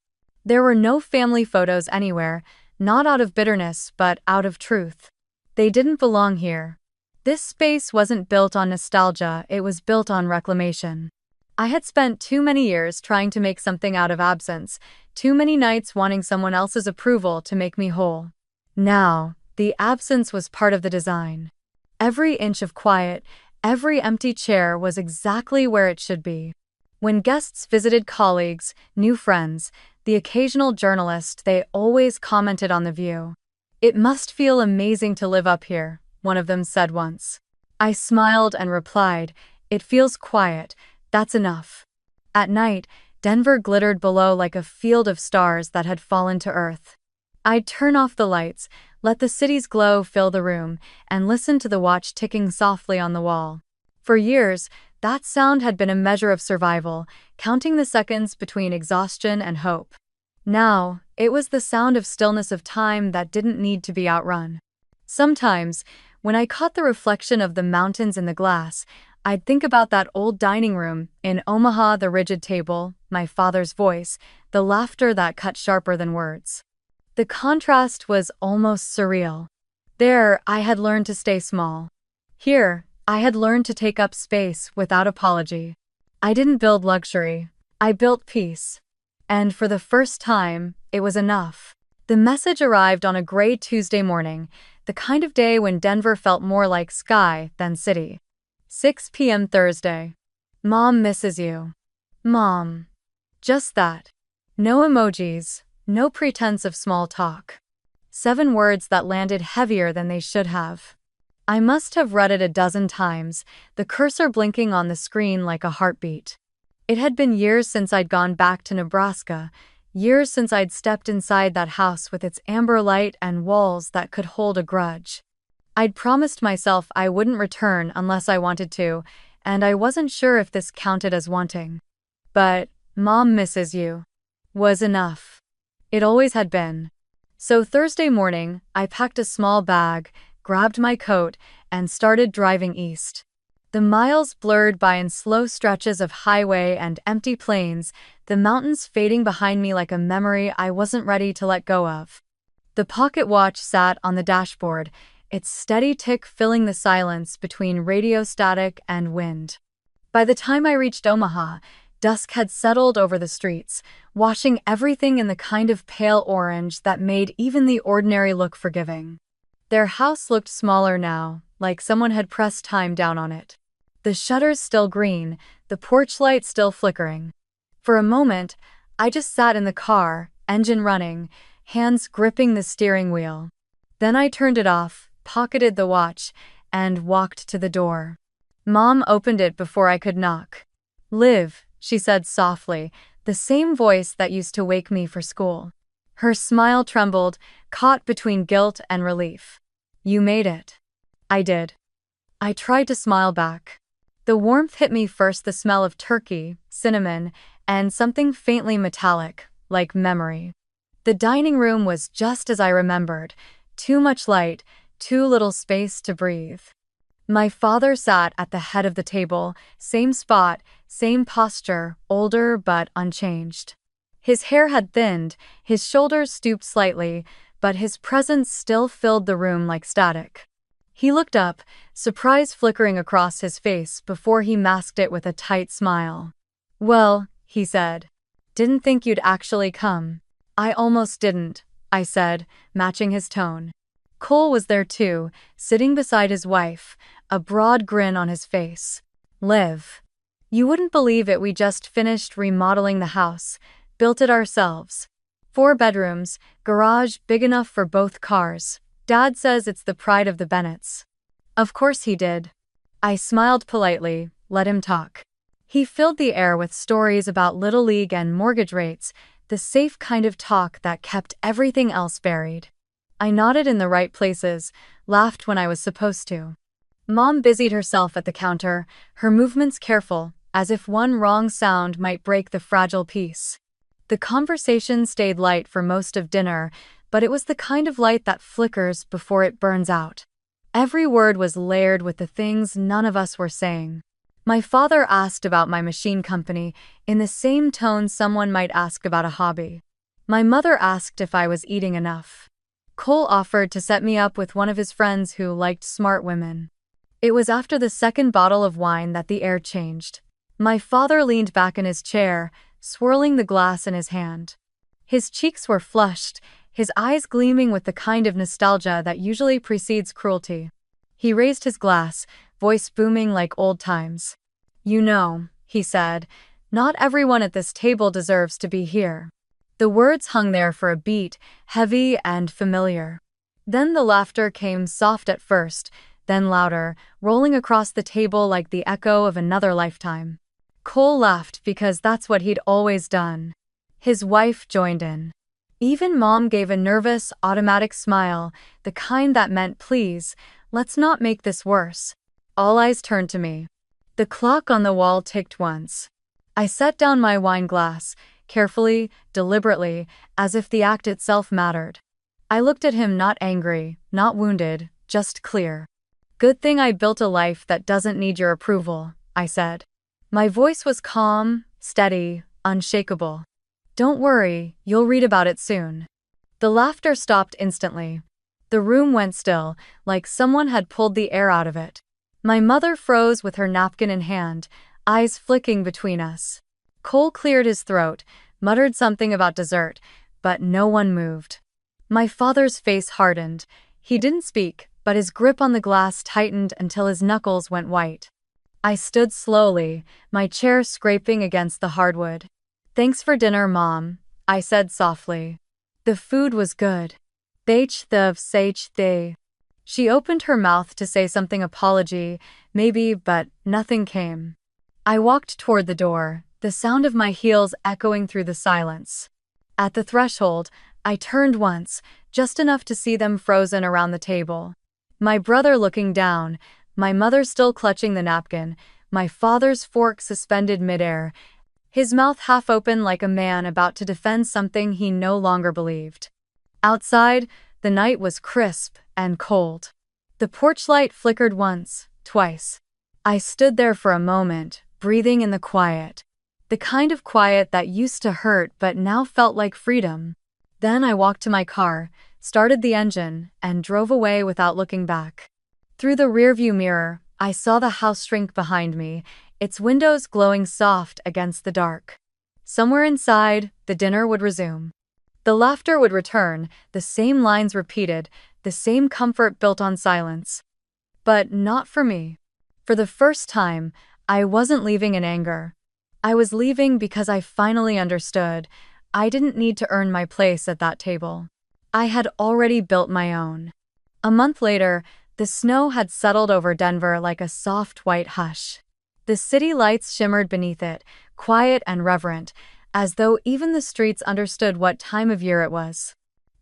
There were no family photos anywhere, not out of bitterness but out of truth. They didn't belong here. This space wasn't built on nostalgia, it was built on reclamation. I had spent too many years trying to make something out of absence, too many nights wanting someone else's approval to make me whole. Now, the absence was part of the design. Every inch of quiet, every empty chair was exactly where it should be. When guests visited colleagues, new friends, the occasional journalist, they always commented on the view. "It must feel amazing to live up here," one of them said once. I smiled and replied, "It feels quiet, that's enough." At night, Denver glittered below like a field of stars that had fallen to earth. I'd turn off the lights, let the city's glow fill the room, and listen to the watch ticking softly on the wall. For years, that sound had been a measure of survival, counting the seconds between exhaustion and hope. Now, it was the sound of stillness, of time that didn't need to be outrun. Sometimes, when I caught the reflection of the mountains in the glass, I'd think about that old dining room in Omaha, the rigid table, my father's voice, the laughter that cut sharper than words. The contrast was almost surreal. There, I had learned to stay small. Here, I had learned to take up space without apology. I didn't build luxury. I built peace. And for the first time, it was enough. The message arrived on a gray Tuesday morning, the kind of day when Denver felt more like sky than city. 6 p.m. Thursday. "Mom misses you." Mom. Just that. No emojis, no pretense of small talk. 7 words that landed heavier than they should have. I must have read it a dozen times, the cursor blinking on the screen like a heartbeat. It had been years since I'd gone back to Nebraska, years since I'd stepped inside that house with its amber light and walls that could hold a grudge. I'd promised myself I wouldn't return unless I wanted to, and I wasn't sure if this counted as wanting. But "Mom misses you" was enough. It always had been. So Thursday morning, I packed a small bag, grabbed my coat, and started driving east. The miles blurred by in slow stretches of highway and empty plains, the mountains fading behind me like a memory I wasn't ready to let go of. The pocket watch sat on the dashboard, its steady tick filling the silence between radio static and wind. By the time I reached Omaha, dusk had settled over the streets, washing everything in the kind of pale orange that made even the ordinary look forgiving. Their house looked smaller now, like someone had pressed time down on it. The shutters still green, the porch light still flickering. For a moment, I just sat in the car, engine running, hands gripping the steering wheel. Then I turned it off, pocketed the watch, and walked to the door. Mom opened it before I could knock. "Liv," she said softly, the same voice that used to wake me for school. Her smile trembled, caught between guilt and relief. "You made it." I did. I tried to smile back. The warmth hit me first, the smell of turkey, cinnamon, and something faintly metallic, like memory. The dining room was just as I remembered, too much light, too little space to breathe. My father sat at the head of the table, same spot, same posture, older but unchanged. His hair had thinned, his shoulders stooped slightly, but his presence still filled the room like static. He looked up, surprise flickering across his face before he masked it with a tight smile. "Well," he said, "didn't think you'd actually come." "I almost didn't," I said, matching his tone. Cole was there too, sitting beside his wife, a broad grin on his face. "Liv, you wouldn't believe it, we just finished remodeling the house, built it ourselves. 4 bedrooms, garage big enough for both cars. Dad says it's the pride of the Bennetts." Of course he did. I smiled politely, let him talk. He filled the air with stories about Little League and mortgage rates, the safe kind of talk that kept everything else buried. I nodded in the right places, laughed when I was supposed to. Mom busied herself at the counter, her movements careful, as if one wrong sound might break the fragile peace. The conversation stayed light for most of dinner, but it was the kind of light that flickers before it burns out. Every word was layered with the things none of us were saying. My father asked about my machine company, in the same tone someone might ask about a hobby. My mother asked if I was eating enough. Cole offered to set me up with one of his friends who liked smart women. It was after the second bottle of wine that the air changed. My father leaned back in his chair, swirling the glass in his hand. His cheeks were flushed, his eyes gleaming with the kind of nostalgia that usually precedes cruelty. He raised his glass, voice booming like old times. "You know," he said, "not everyone at this table deserves to be here." The words hung there for a beat, heavy and familiar. Then the laughter came, soft at first, then louder, rolling across the table like the echo of another lifetime. Cole laughed because that's what he'd always done. His wife joined in. Even Mom gave a nervous, automatic smile, the kind that meant, "Please, let's not make this worse." All eyes turned to me. The clock on the wall ticked once. I set down my wine glass, carefully, deliberately, as if the act itself mattered. I looked at him, not angry, not wounded, just clear. "Good thing I built a life that doesn't need your approval," I said. My voice was calm, steady, unshakable. "Don't worry, you'll read about it soon." The laughter stopped instantly. The room went still, like someone had pulled the air out of it. My mother froze with her napkin in hand, eyes flicking between us. Cole cleared his throat, muttered something about dessert, but no one moved. My father's face hardened. He didn't speak, but his grip on the glass tightened until his knuckles went white. I stood slowly, my chair scraping against the hardwood. "Thanks for dinner, Mom," I said softly. "The food was good." They. She opened her mouth to say something, apology, maybe, but nothing came. I walked toward the door, the sound of my heels echoing through the silence. At the threshold, I turned once, just enough to see them frozen around the table. My brother looking down, my mother still clutching the napkin, my father's fork suspended midair, his mouth half open like a man about to defend something he no longer believed. Outside, the night was crisp and cold. The porch light flickered once, twice. I stood there for a moment, breathing in the quiet. The kind of quiet that used to hurt but now felt like freedom. Then I walked to my car, started the engine, and drove away without looking back. Through the rearview mirror, I saw the house shrink behind me, its windows glowing soft against the dark. Somewhere inside, the dinner would resume. The laughter would return, the same lines repeated, the same comfort built on silence. But not for me. For the first time, I wasn't leaving in anger. I was leaving because I finally understood. I didn't need to earn my place at that table. I had already built my own. A month later, the snow had settled over Denver like a soft white hush. The city lights shimmered beneath it, quiet and reverent, as though even the streets understood what time of year it was.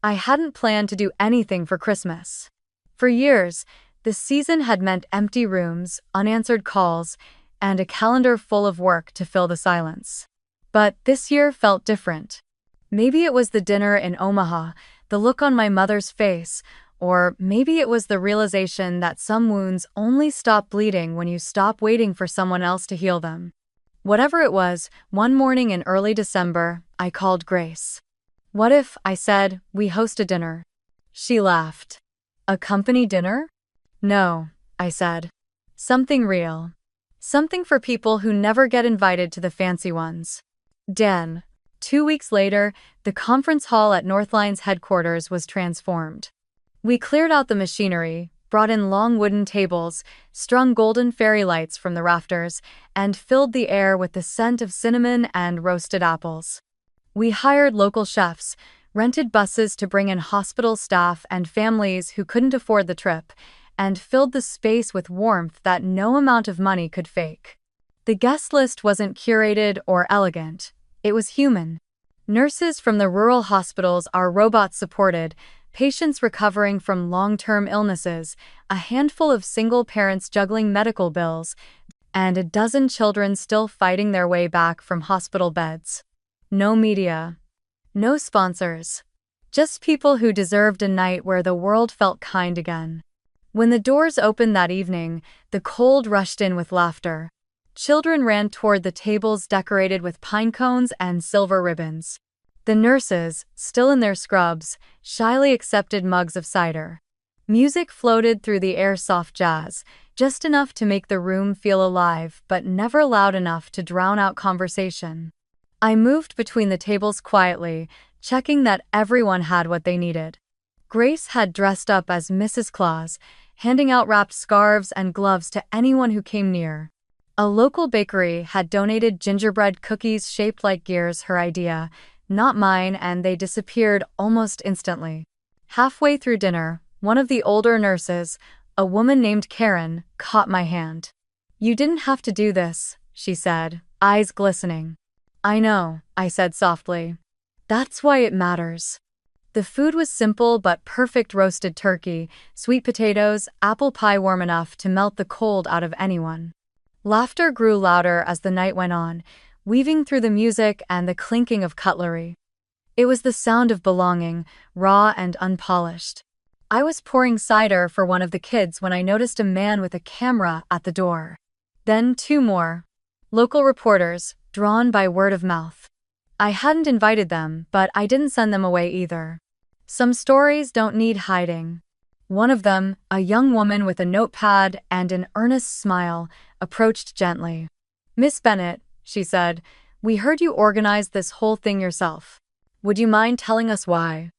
I hadn't planned to do anything for Christmas. For years, the season had meant empty rooms, unanswered calls, and a calendar full of work to fill the silence. But this year felt different. Maybe it was the dinner in Omaha, the look on my mother's face, or maybe it was the realization that some wounds only stop bleeding when you stop waiting for someone else to heal them. Whatever it was, one morning in early December, I called Grace. "What if," I said, "we host a dinner?" She laughed. "A company dinner?" "No," I said. "Something real. Something for people who never get invited to the fancy ones." Den. 2 weeks later, the conference hall at Northline's headquarters was transformed. We cleared out the machinery, brought in long wooden tables, strung golden fairy lights from the rafters, and filled the air with the scent of cinnamon and roasted apples. We hired local chefs, rented buses to bring in hospital staff and families who couldn't afford the trip, and filled the space with warmth that no amount of money could fake. The guest list wasn't curated or elegant. It was human. Nurses from the rural hospitals our robots supported, patients recovering from long-term illnesses, a handful of single parents juggling medical bills, and a dozen children still fighting their way back from hospital beds. No media. No sponsors. Just people who deserved a night where the world felt kind again. When the doors opened that evening, the cold rushed in with laughter. Children ran toward the tables decorated with pine cones and silver ribbons. The nurses, still in their scrubs, shyly accepted mugs of cider. Music floated through the air, soft jazz, just enough to make the room feel alive but never loud enough to drown out conversation. I moved between the tables quietly, checking that everyone had what they needed. Grace had dressed up as Mrs. Claus, handing out wrapped scarves and gloves to anyone who came near. A local bakery had donated gingerbread cookies shaped like gears, her idea, not mine, and they disappeared almost instantly. Halfway through dinner, one of the older nurses, a woman named Karen, caught my hand. "You didn't have to do this," she said, eyes glistening. "I know," I said softly. "That's why it matters." The food was simple but perfect: roasted turkey, sweet potatoes, apple pie warm enough to melt the cold out of anyone. Laughter grew louder as the night went on, weaving through the music and the clinking of cutlery. It was the sound of belonging, raw and unpolished. I was pouring cider for one of the kids when I noticed a man with a camera at the door. Then 2 more. Local reporters, drawn by word of mouth. I hadn't invited them, but I didn't send them away either. Some stories don't need hiding. One of them, a young woman with a notepad and an earnest smile, approached gently. "Miss Bennett," she said, "we heard you organized this whole thing yourself. Would you mind telling us why?"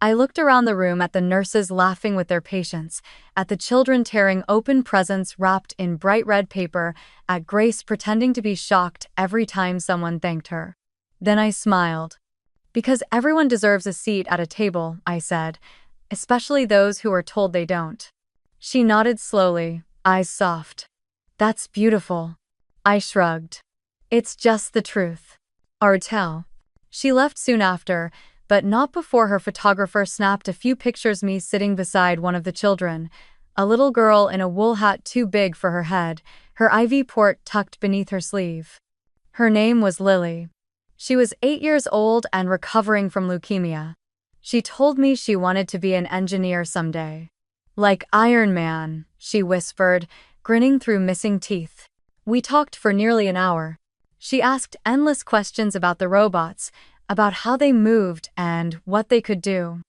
I looked around the room at the nurses laughing with their patients, at the children tearing open presents wrapped in bright red paper, at Grace pretending to be shocked every time someone thanked her. Then I smiled. "Because everyone deserves a seat at a table," I said, "especially those who are told they don't." She nodded slowly, eyes soft. "That's beautiful." I shrugged. "It's just the truth." Artel. She left soon after, but not before her photographer snapped a few pictures me sitting beside one of the children, a little girl in a wool hat too big for her head, her IV port tucked beneath her sleeve. Her name was Lily. She was 8 years old and recovering from leukemia. She told me she wanted to be an engineer someday. "Like Iron Man," she whispered, grinning through missing teeth. We talked for nearly an hour. She asked endless questions about the robots, about how they moved and what they could do.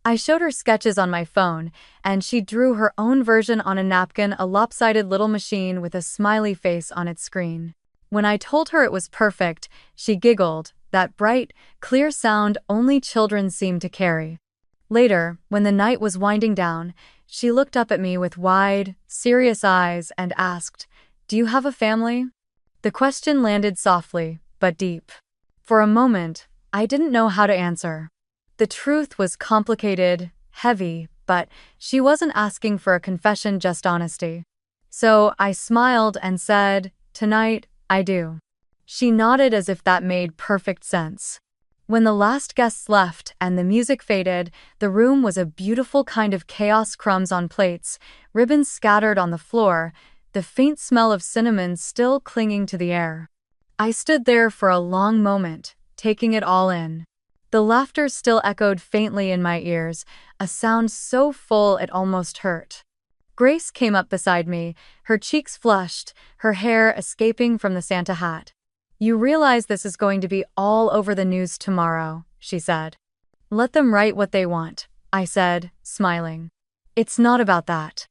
I showed her sketches on my phone, and she drew her own version on a napkin, a lopsided little machine with a smiley face on its screen. When I told her it was perfect, she giggled, that bright, clear sound only children seem to carry. Later, when the night was winding down, she looked up at me with wide, serious eyes and asked, "Do you have a family?" The question landed softly, but deep. For a moment, I didn't know how to answer. The truth was complicated, heavy, but she wasn't asking for a confession, just honesty. So I smiled and said, "Tonight, I do." She nodded as if that made perfect sense. When the last guests left and the music faded, the room was a beautiful kind of chaos: crumbs on plates, ribbons scattered on the floor, the faint smell of cinnamon still clinging to the air. I stood there for a long moment, taking it all in. The laughter still echoed faintly in my ears, a sound so full it almost hurt. Grace came up beside me, her cheeks flushed, her hair escaping from the Santa hat. "You realize this is going to be all over the news tomorrow," she said. "Let them write what they want," I said, smiling. "It's not about that."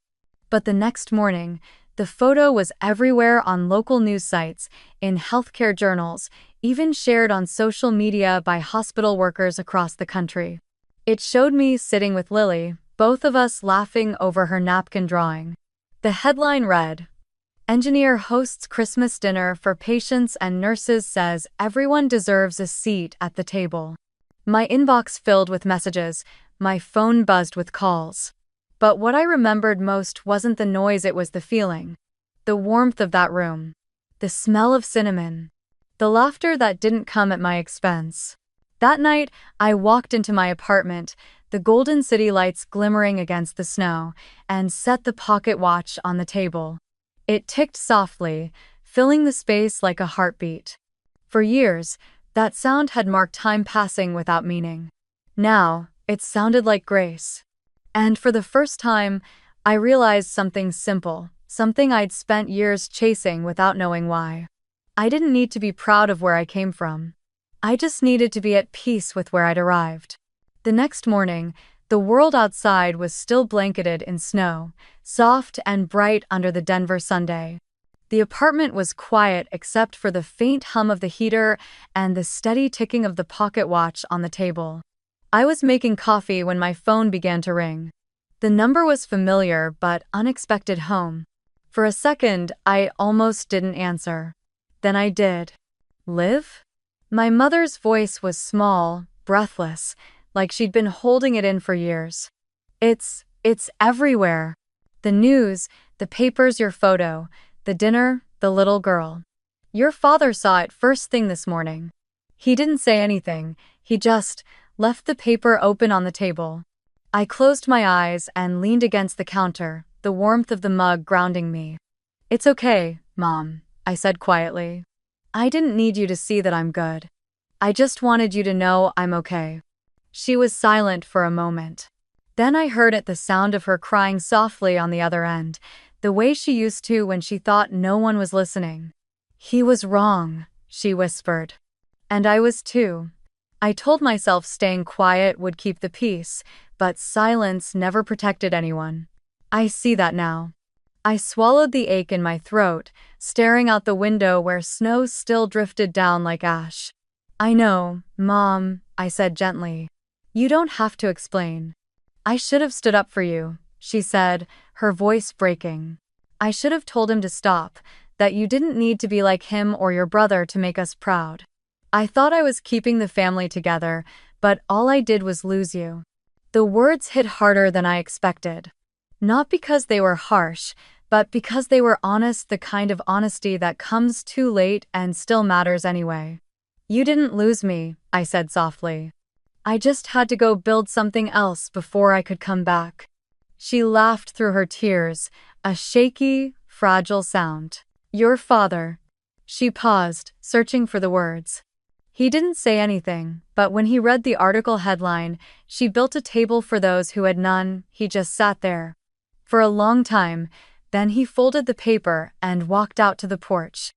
But the next morning, the photo was everywhere, on local news sites, in healthcare journals, even shared on social media by hospital workers across the country. It showed me sitting with Lily, both of us laughing over her napkin drawing. The headline read, "Engineer hosts Christmas dinner for patients and nurses, says everyone deserves a seat at the table." My inbox filled with messages, my phone buzzed with calls. But what I remembered most wasn't the noise, it was the feeling. The warmth of that room. The smell of cinnamon. The laughter that didn't come at my expense. That night, I walked into my apartment, the golden city lights glimmering against the snow, and set the pocket watch on the table. It ticked softly, filling the space like a heartbeat. For years, that sound had marked time passing without meaning. Now, it sounded like grace. And for the first time, I realized something simple, something I'd spent years chasing without knowing why. I didn't need to be proud of where I came from. I just needed to be at peace with where I'd arrived. The next morning, the world outside was still blanketed in snow, soft and bright under the Denver Sunday. The apartment was quiet except for the faint hum of the heater and the steady ticking of the pocket watch on the table. I was making coffee when my phone began to ring. The number was familiar but unexpected: home. For a second, I almost didn't answer. Then I did. "Liv?" My mother's voice was small, breathless, like she'd been holding it in for years. It's everywhere. The news, the papers, your photo, the dinner, the little girl. Your father saw it first thing this morning." He didn't say anything, he just left the paper open on the table. I closed my eyes and leaned against the counter, the warmth of the mug grounding me. "It's okay, Mom," I said quietly. "I didn't need you to see that I'm good. I just wanted you to know I'm okay." She was silent for a moment. Then I heard it, the sound of her crying softly on the other end, the way she used to when she thought no one was listening. "He was wrong," she whispered. And I was too. I told myself staying quiet would keep the peace, but silence never protected anyone. I see that now. I swallowed the ache in my throat, staring out the window where snow still drifted down like ash. "I know, Mom," I said gently. "You don't have to explain." "I should have stood up for you," she said, her voice breaking. "I should have told him to stop, that you didn't need to be like him or your brother to make us proud. I thought I was keeping the family together, but all I did was lose you." The words hit harder than I expected. Not because they were harsh, but because they were honest, the kind of honesty that comes too late and still matters anyway. "You didn't lose me," I said softly. "I just had to go build something else before I could come back." She laughed through her tears, a shaky, fragile sound. "Your father." She paused, searching for the words. "He didn't say anything, but when he read the article headline, 'She built a table for those who had none,' he just sat there. For a long time, then he folded the paper and walked out to the porch.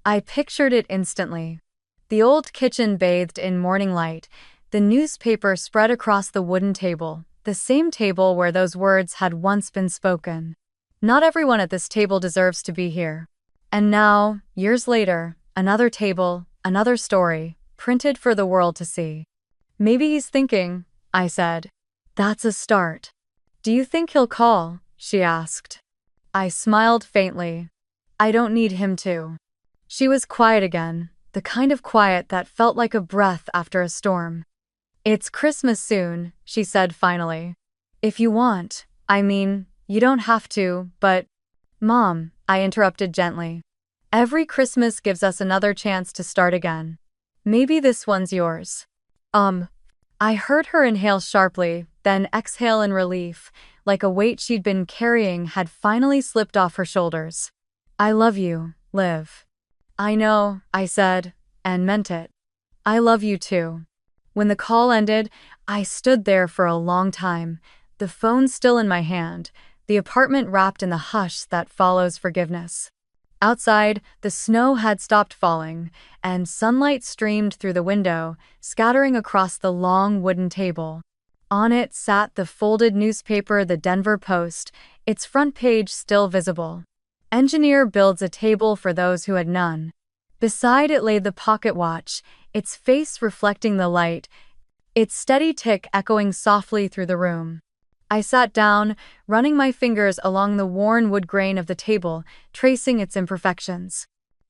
I pictured it instantly. The old kitchen bathed in morning light, the newspaper spread across the wooden table, the same table where those words had once been spoken. Not everyone at this table deserves to be here. And now, years later, another table, another story, printed for the world to see. Maybe he's thinking, I said. That's a start. Do you think he'll call? She asked. I smiled faintly. I don't need him to. She was quiet again, the kind of quiet that felt like a breath after a storm. It's Christmas soon, she said finally. If you want, I mean, you don't have to, but… Mom, I interrupted gently. Every Christmas gives us another chance to start again. Maybe this one's yours. I heard her inhale sharply, then exhale in relief, like a weight she'd been carrying had finally slipped off her shoulders. I love you, Liv. I know, I said, and meant it. I love you too. When the call ended, I stood there for a long time, the phone still in my hand, the apartment wrapped in the hush that follows forgiveness. Outside, the snow had stopped falling, and sunlight streamed through the window, scattering across the long wooden table. On it sat the folded newspaper, the Denver Post, its front page still visible. Engineer builds a table for those who had none. Beside it lay the pocket watch, its face reflecting the light, its steady tick echoing softly through the room. I sat down, running my fingers along the worn wood grain of the table, tracing its imperfections.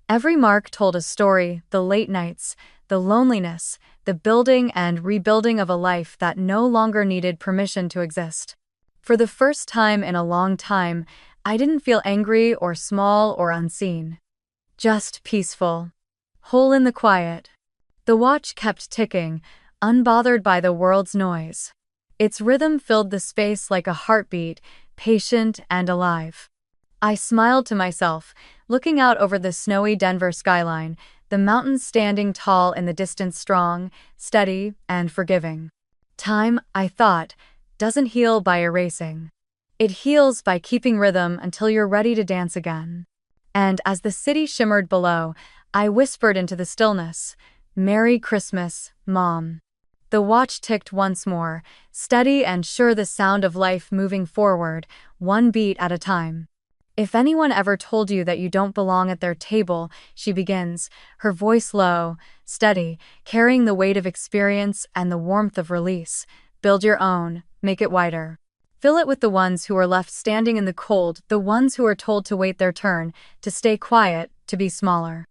Every mark told a story, the late nights, the loneliness, the building and rebuilding of a life that no longer needed permission to exist. For the first time in a long time, I didn't feel angry or small or unseen. Just peaceful. Whole in the quiet. The watch kept ticking, unbothered by the world's noise. Its rhythm filled the space like a heartbeat, patient and alive. I smiled to myself, looking out over the snowy Denver skyline, the mountains standing tall in the distance, strong, steady, and forgiving. Time, I thought, doesn't heal by erasing. It heals by keeping rhythm until you're ready to dance again. And as the city shimmered below, I whispered into the stillness, "Merry Christmas, Mom." The watch ticked once more, steady and sure, the sound of life moving forward, one beat at a time. If anyone ever told you that you don't belong at their table, she begins, her voice low, steady, carrying the weight of experience and the warmth of release, build your own, make it wider. Fill it with the ones who are left standing in the cold, the ones who are told to wait their turn, to stay quiet, to be smaller.